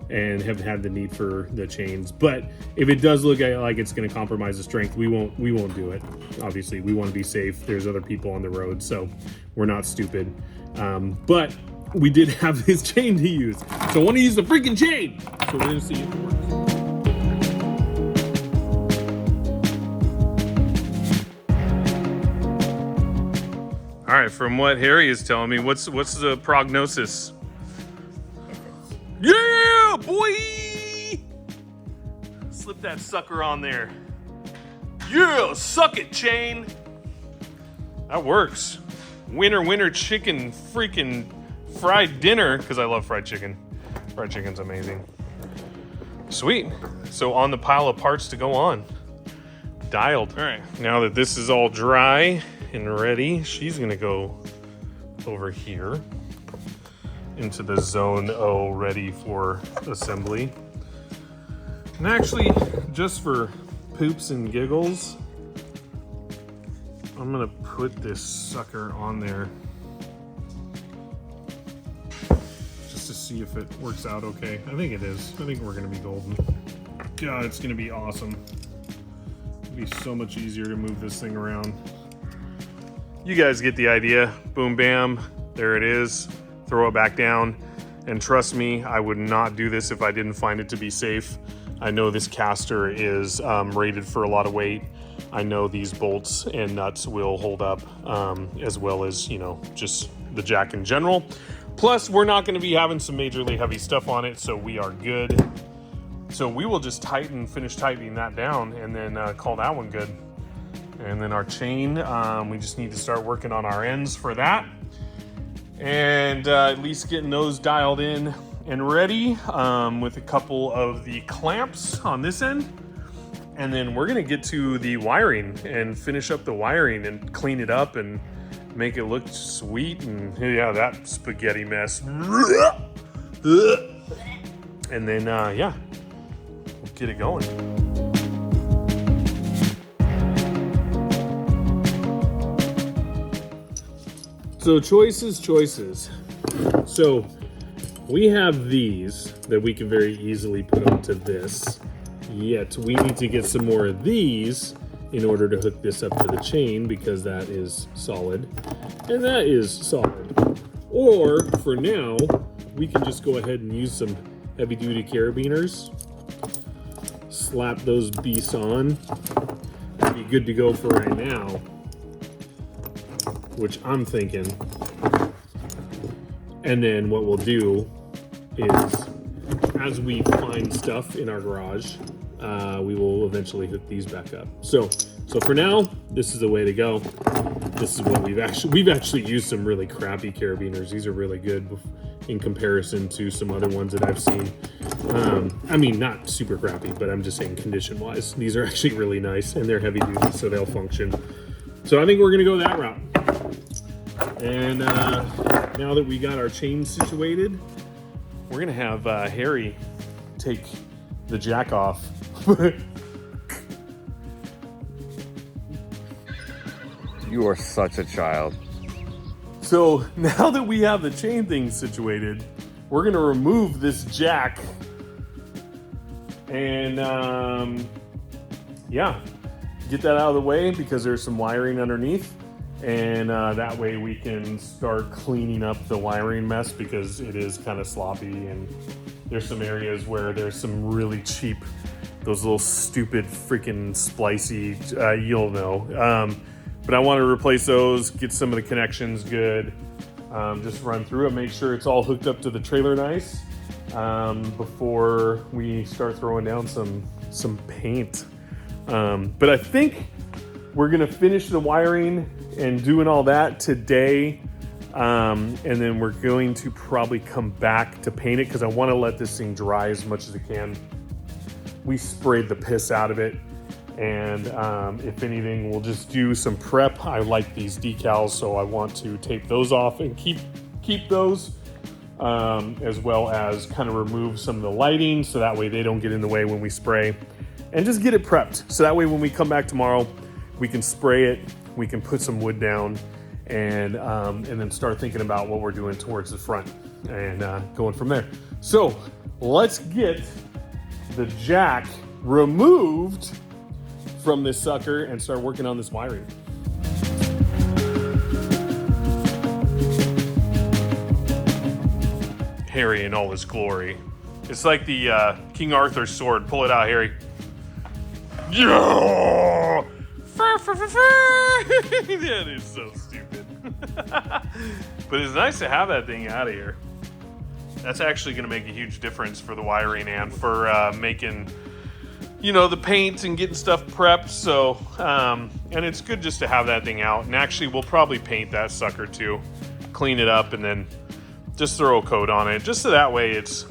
S1: and have had the need for the chains. But if it does look like it's going to compromise the strength, we won't do it. Obviously, we want to be safe. There's other people on the road, so we're not stupid. But we did have this chain to use, so I want to use the freaking chain. So we're going to see if it works. All right, from what Harry is telling me, what's the prognosis? Yeah, boy! Slip that sucker on there. Yeah, suck it, chain. That works. Winter chicken freaking fried dinner, because I love fried chicken. Fried chicken's amazing. Sweet. So on the pile of parts to go on. Dialed. All right, now that this is all dry and ready, she's gonna go over here into the zone O, ready for assembly. And actually, just for poops and giggles, I'm gonna put this sucker on there just to see if it works out okay. I think it is. I think we're gonna be golden. God, it's gonna be awesome. It'll be so much easier to move this thing around. You guys get the idea. Boom, bam, there it is. Throw it back down. And trust me, I would not do this if I didn't find it to be safe. I know this caster is rated for a lot of weight. I know these bolts and nuts will hold up, as well as, you know, just the jack in general. Plus, we're not gonna be having some majorly heavy stuff on it, so we are good. So we will just finish tightening that down and then call that one good. And then our chain, we just need to start working on our ends for that. And at least getting those dialed in and ready with a couple of the clamps on this end. And then we're gonna get to the wiring and finish up the wiring and clean it up and make it look sweet. And yeah, that spaghetti mess. And then, yeah, we'll get it going. So choices. So we have these that we can very easily put onto this. Yet we need to get some more of these in order to hook this up to the chain, because that is solid and that is solid. Or for now, we can just go ahead and use some heavy duty carabiners, slap those beasts on, and be good to go for right now, which I'm thinking. And then what we'll do is, as we find stuff in our garage, we will eventually hook these back up. So for now, this is the way to go. This is what we've actually used some really crappy carabiners. These are really good in comparison to some other ones that I've seen. I mean, not super crappy, but I'm just saying condition-wise. These are actually really nice, and they're heavy duty, so they'll function. So I think we're gonna go that route. And now that we got our chain situated, we're gonna have Harry take the jack off.
S3: You are such a child.
S1: So now that we have the chain thing situated, we're gonna remove this jack and yeah, get that out of the way, because there's some wiring underneath. And that way we can start cleaning up the wiring mess, because it is kind of sloppy, and there's some areas where there's some really cheap, those little stupid freaking splicey, you'll know. But I want to replace those, get some of the connections good, just run through it, make sure it's all hooked up to the trailer nice, before we start throwing down some paint. But I think we're gonna finish the wiring and doing all that today, and then we're going to probably come back to paint it, because I want to let this thing dry as much as it can. We sprayed the piss out of it, and if anything, we'll just do some prep. I like these decals, so I want to tape those off and keep those, as well as kind of remove some of the lighting, so that way they don't get in the way when we spray, and just get it prepped, so that way when we come back tomorrow, we can spray it, we can put some wood down, and then start thinking about what we're doing towards the front, and going from there. So let's get the jack removed from this sucker and start working on this wiring. Harry in all his glory. It's like the King Arthur's sword. Pull it out, Harry. Yeah! That is so stupid. But it's nice to have that thing out of here. That's actually going to make a huge difference for the wiring and for making the paint and getting stuff prepped. So, and it's good just to have that thing out. And actually, we'll probably paint that sucker too, clean it up, and then just throw a coat on it, just so that way it's,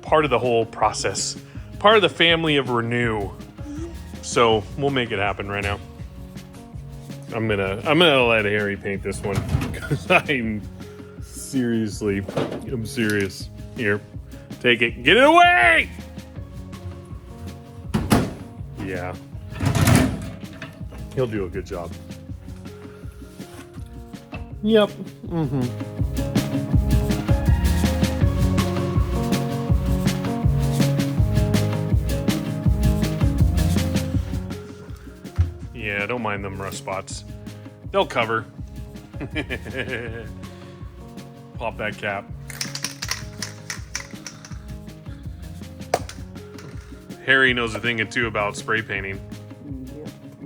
S1: part of the whole process, part of the family of Renew. So we'll make it happen right now. I'm gonna let Harry paint this one because I'm serious. Here, take it, get it away. Yeah, he'll do a good job. Yep. Yeah, don't mind them rust spots. They'll cover. Pop that cap. Harry knows a thing or two about spray painting.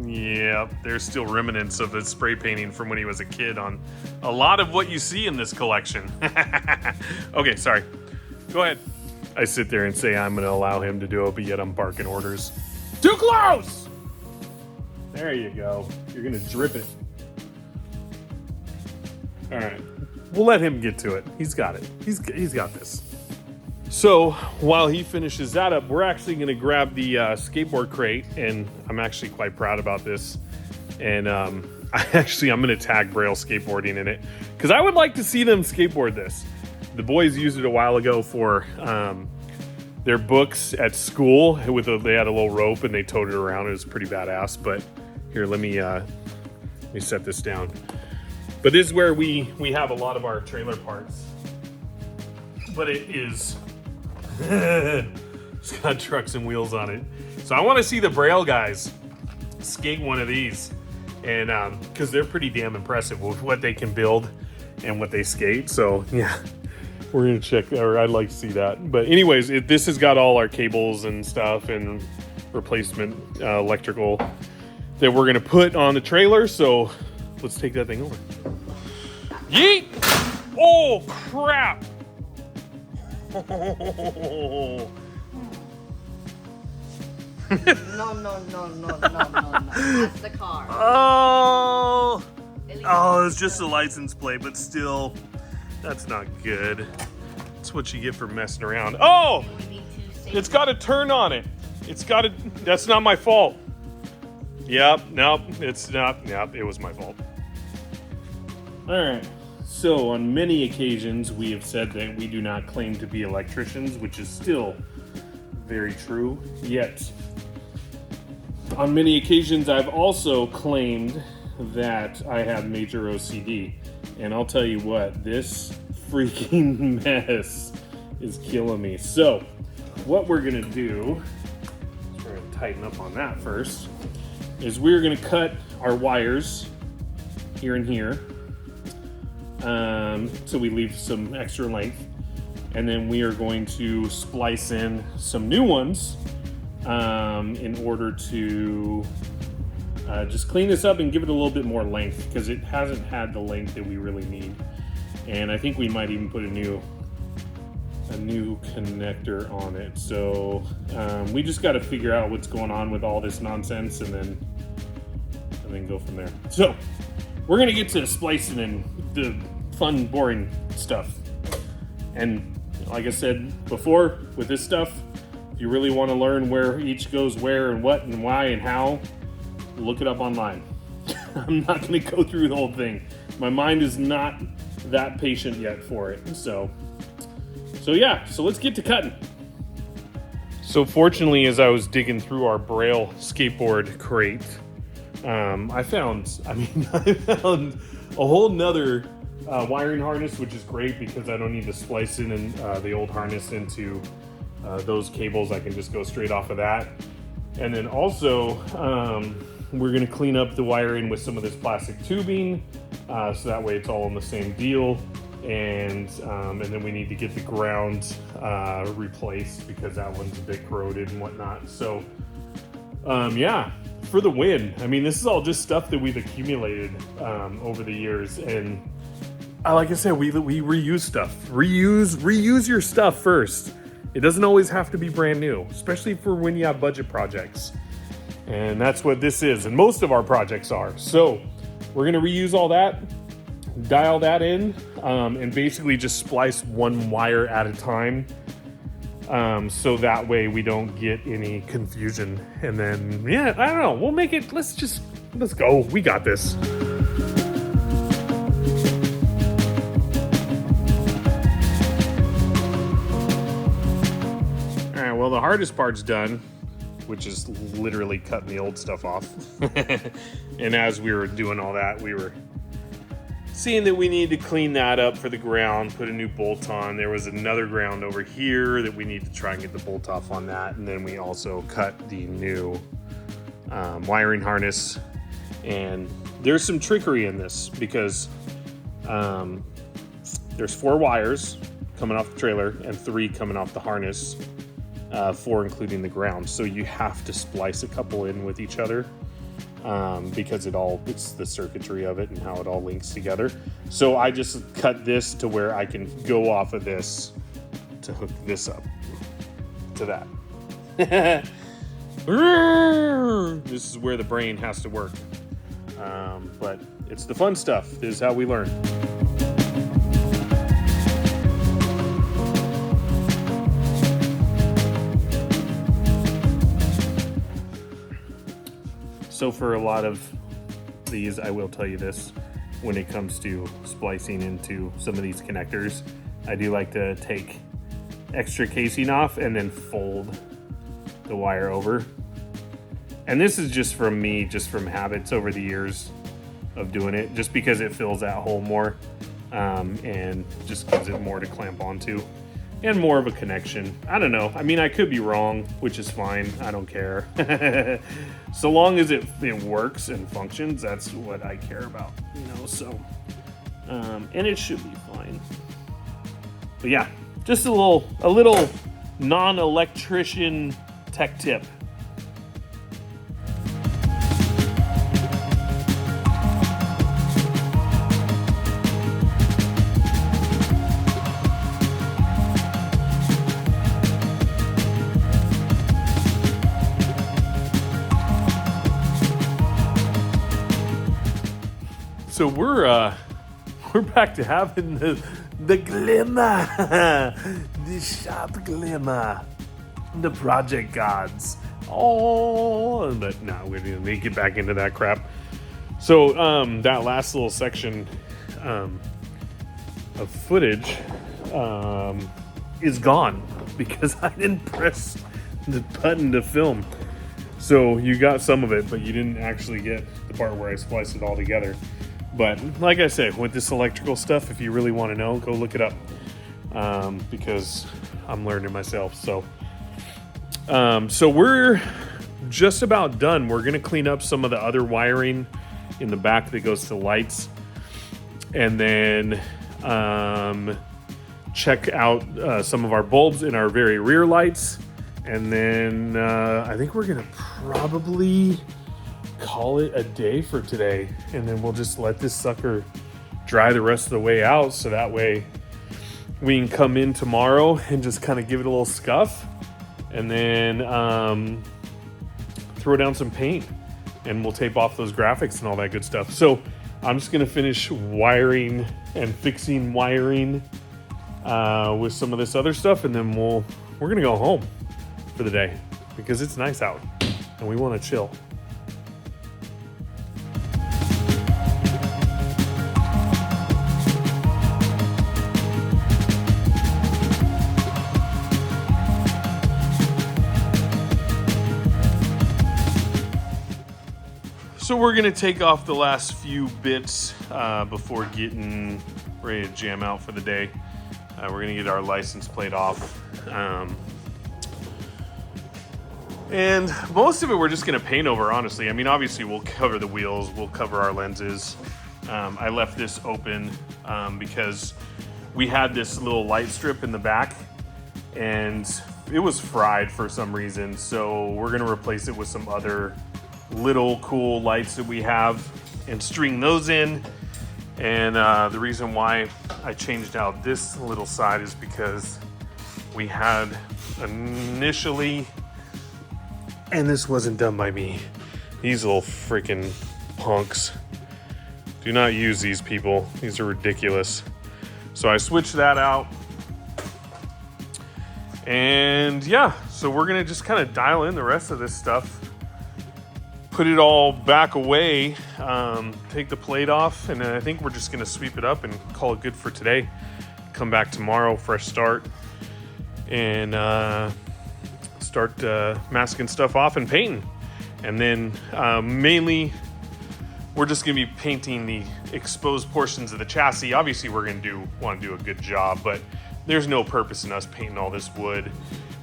S1: Yeah, there's still remnants of his spray painting from when he was a kid on a lot of what you see in this collection. Okay, sorry. Go ahead. I sit there and say I'm going to allow him to do it, but yet I'm barking orders. Too close! There you go. You're going to drip it. All right. We'll let him get to it. He's got it. He's got this. So while he finishes that up, we're actually going to grab the skateboard crate, and I'm actually quite proud about this. And I'm going to tag Braille skateboarding in it because I would like to see them skateboard this. The boys used it a while ago for their books at school. They had a little rope and they towed it around. It was pretty badass. But here, let me set this down. But this is where we have a lot of our trailer parts. But it is. It's got trucks and wheels on it. So I want to see the Braille guys skate one of these. And because they're pretty damn impressive with what they can build and what they skate. So yeah, we're going to check, or I'd like to see that. But anyways, this has got all our cables and stuff and replacement electrical that we're going to put on the trailer. So let's take that thing over. Yeet! Oh, crap!
S2: No. That's the car.
S1: Oh, it's just a license plate, but still, that's not good. That's what you get for messing around. Oh, it's got a turn on it. That's not my fault. Yep, nope, it's not. Yep, it was my fault. All right. So on many occasions, we have said that we do not claim to be electricians, which is still very true. Yet, on many occasions, I've also claimed that I have major OCD. And I'll tell you what, this freaking mess is killing me. So, what we're gonna do, we're gonna tighten up on that first, is we're gonna cut our wires here and here. So we leave some extra length, and then we are going to splice in some new ones in order to just clean this up and give it a little bit more length, because it hasn't had the length that we really need. And I think we might even put a new connector on it. So we just got to figure out what's going on with all this nonsense, and then go from there. So we're gonna get to splicing in the fun, boring stuff. And like I said before, with this stuff, if you really want to learn where each goes where and what and why and how, look it up online. I'm not going to go through the whole thing. My mind is not that patient yet for it. So yeah, so let's get to cutting. So fortunately, as I was digging through our Braille skateboard crate, I found a whole nother wiring harness, which is great because I don't need to splice in the old harness into those cables. I can just go straight off of that. And then also, we're going to clean up the wiring with some of this plastic tubing, so that way it's all on the same deal. And then we need to get the ground replaced because that one's a bit corroded and whatnot. So yeah, for the win. I mean, this is all just stuff that we've accumulated over the years, and like I said, we reuse stuff. Reuse your stuff first, It doesn't always have to be brand new, especially for when you have budget projects. And that's what this is, and most of our projects are. So we're gonna reuse all that, dial that in, and basically just splice one wire at a time. So that way we don't get any confusion. And then, yeah, I don't know, we'll make it, let's go, we got this. All right, well, the hardest part's done, which is literally cutting the old stuff off. And as we were doing all that, we were seeing that we need to clean that up for the ground, put a new bolt on. There was another ground over here that we need to try and get the bolt off on that. And then we also cut the new wiring harness. And there's some trickery in this because there's 4 wires coming off the trailer and 3 coming off the harness, 4 including the ground. So you have to splice a couple in with each other. Because it's the circuitry of it and how it all links together. So I just cut this to where I can go off of this to hook this up to that. This is where the brain has to work. But it's the fun stuff. This is how we learn. So for a lot of these, I will tell you this, when it comes to splicing into some of these connectors, I do like to take extra casing off and then fold the wire over. And this is just from me, just from habits over the years of doing it, just because it fills that hole more and just gives it more to clamp onto. And more of a connection. I don't know. I mean, I could be wrong, which is fine. I don't care. So long as it works and functions, that's what I care about, you know, so. And it should be fine. But yeah, just a little non-electrician tech tip. So we're back to having the glimmer, the sharp glimmer, the project gods. Oh, but no, we're gonna get back into that crap. So that last little section of footage is gone because I didn't press the button to film. So you got some of it, but you didn't actually get the part where I spliced it all together. But like I say, with this electrical stuff, if you really want to know, go look it up because I'm learning myself. So we're just about done. We're going to clean up some of the other wiring in the back that goes to lights. And then check out some of our bulbs in our very rear lights. And then I think we're going to probably call it a day for today, and then we'll just let this sucker dry the rest of the way out, so that way we can come in tomorrow and just kind of give it a little scuff, and then throw down some paint, and we'll tape off those graphics and all that good stuff. So I'm just gonna finish wiring and fixing wiring with some of this other stuff, and then we're gonna go home for the day because it's nice out and we want to chill. So we're gonna take off the last few bits before getting ready to jam out for the day. We're gonna get our license plate off. And most of it we're just gonna paint over, honestly. I mean, obviously we'll cover the wheels, we'll cover our lenses. I left this open because we had this little light strip in the back and it was fried for some reason. So we're gonna replace it with some other little cool lights that we have and string those in. And the reason why I changed out this little side is because we had initially, and this wasn't done by me. These little freaking punks. Do not use these, people. These are ridiculous. So I switched that out. And yeah, so we're gonna just kind of dial in the rest of this stuff. Put it all back away, take the plate off, and then I think we're just gonna sweep it up and call it good for today. Come back tomorrow, fresh start, and start masking stuff off and painting. And then mainly, we're just gonna be painting the exposed portions of the chassis. Obviously, we're gonna want to do a good job, but there's no purpose in us painting all this wood.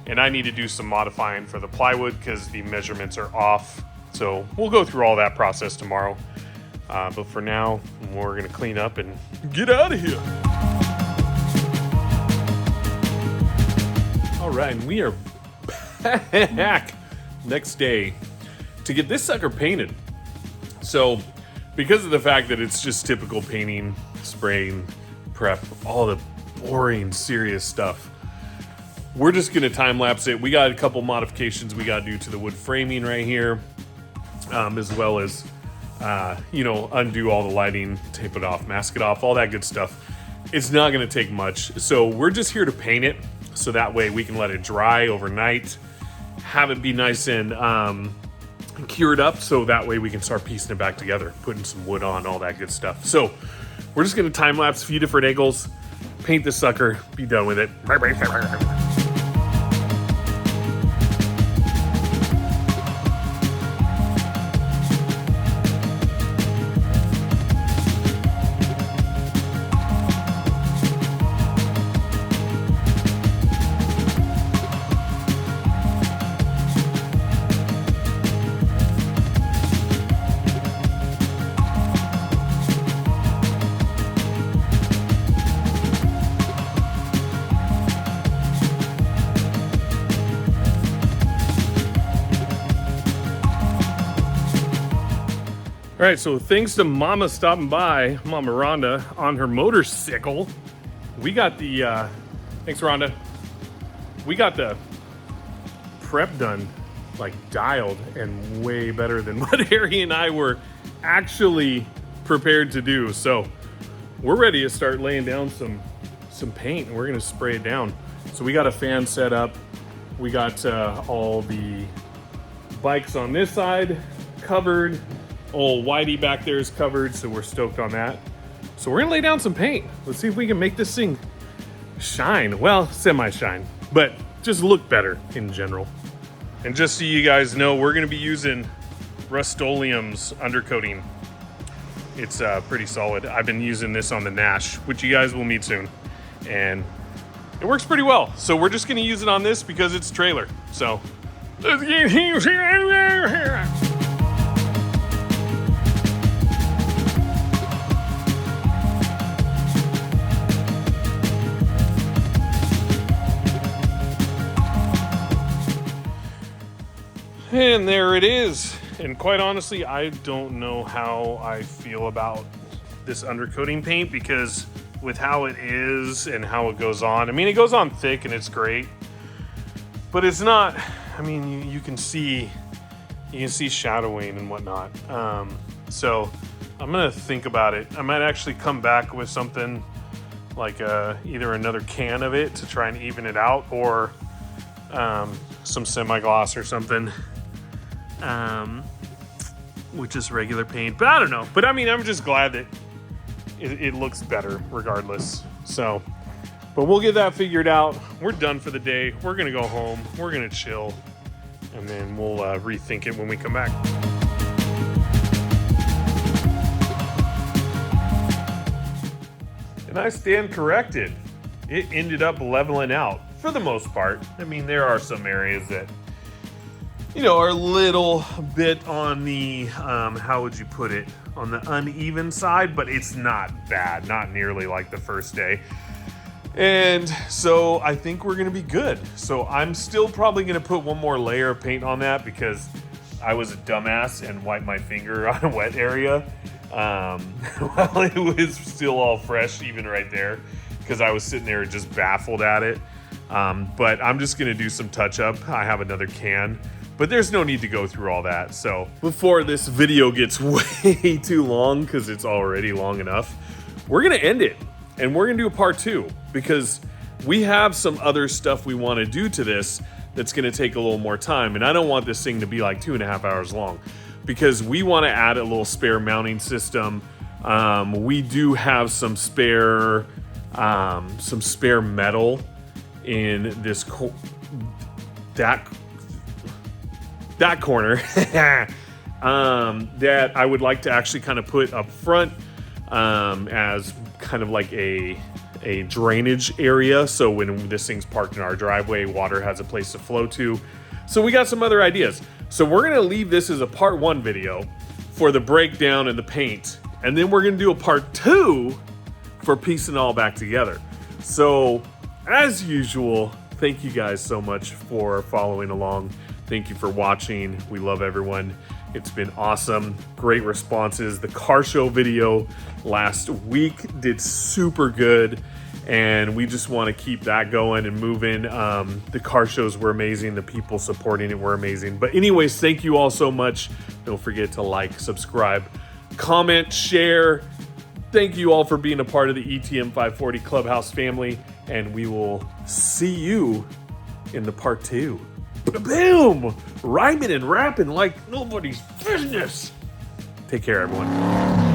S1: And I need to do some modifying for the plywood because the measurements are off. So we'll go through all that process tomorrow. But for now, we're gonna clean up and get out of here. All right, and we are back next day to get this sucker painted. So because of the fact that it's just typical painting, spraying, prep, all the boring, serious stuff, we're just gonna time lapse it. We got a couple modifications we gotta do to the wood framing right here, as well as, undo all the lighting, tape it off, mask it off, all that good stuff. It's not gonna take much. So we're just here to paint it, so that way we can let it dry overnight, have it be nice and cured up, so that way we can start piecing it back together, putting some wood on, all that good stuff. So we're just gonna time lapse a few different angles, paint the sucker, be done with it. All right, so thanks to Mama stopping by, Mama Rhonda, on her motorcycle, we got the, thanks Rhonda, we got the prep done, like dialed, and way better than what Harry and I were actually prepared to do. So we're ready to start laying down some paint, and we're gonna spray it down. So we got a fan set up. We got all the bikes on this side covered. Old Whitey back there is covered, so we're stoked on that. So we're gonna lay down some paint. Let's see if we can make this thing shine. Well, semi-shine, but just look better in general. And just so you guys know, we're gonna be using Rust-Oleum's undercoating. It's pretty solid. I've been using this on the Nash, which you guys will meet soon. And it works pretty well. So we're just gonna use it on this because it's trailer. So let's get here. And there it is. And quite honestly, I don't know how I feel about this undercoating paint, because with how it is and how it goes on, I mean, it goes on thick and it's great, but it's not, I mean, you can see shadowing and whatnot. So I'm gonna think about it. I might actually come back with something like either another can of it to try and even it out, or some semi-gloss or something. With just regular paint, but I don't know. But I mean, I'm just glad that it looks better regardless. So, but we'll get that figured out. We're done for the day. We're gonna go home. We're gonna chill, and then we'll rethink it when we come back. And I stand corrected. It ended up leveling out for the most part. I mean, there are some areas that, are a little bit on the, how would you put it, on the uneven side, but it's not bad, not nearly like the first day. And so I think we're gonna be good. So I'm still probably gonna put one more layer of paint on that, because I was a dumbass and wiped my finger on a wet area while it was still all fresh, even right there, because I was sitting there just baffled at it. But I'm just gonna do some touch up. I have another can, but there's no need to go through all that. So before this video gets way too long, because it's already long enough, we're gonna end it and we're gonna do a part 2 because we have some other stuff we wanna do to this that's gonna take a little more time. And I don't want this thing to be like 2.5 hours long because we wanna add a little spare mounting system. We do have some spare metal in this that corner that I would like to actually kind of put up front as kind of like a drainage area, so when this thing's parked in our driveway, water has a place to flow to. So we got some other ideas. So we're gonna leave this as a part 1 video for the breakdown and the paint, and then we're gonna do a part 2 for piecing it all back together. So as usual, thank you guys so much for following along. Thank you for watching. We love everyone. It's been awesome. Great responses. The car show video last week did super good, and we just want to keep that going and moving. The car shows were amazing. The people supporting it were amazing. But anyways, thank you all so much. Don't forget to like, subscribe, comment, share. Thank you all for being a part of the ETM 540 Clubhouse family, and we will see you in the part 2. Boom! Rhyming and rapping like nobody's business. Take care, everyone.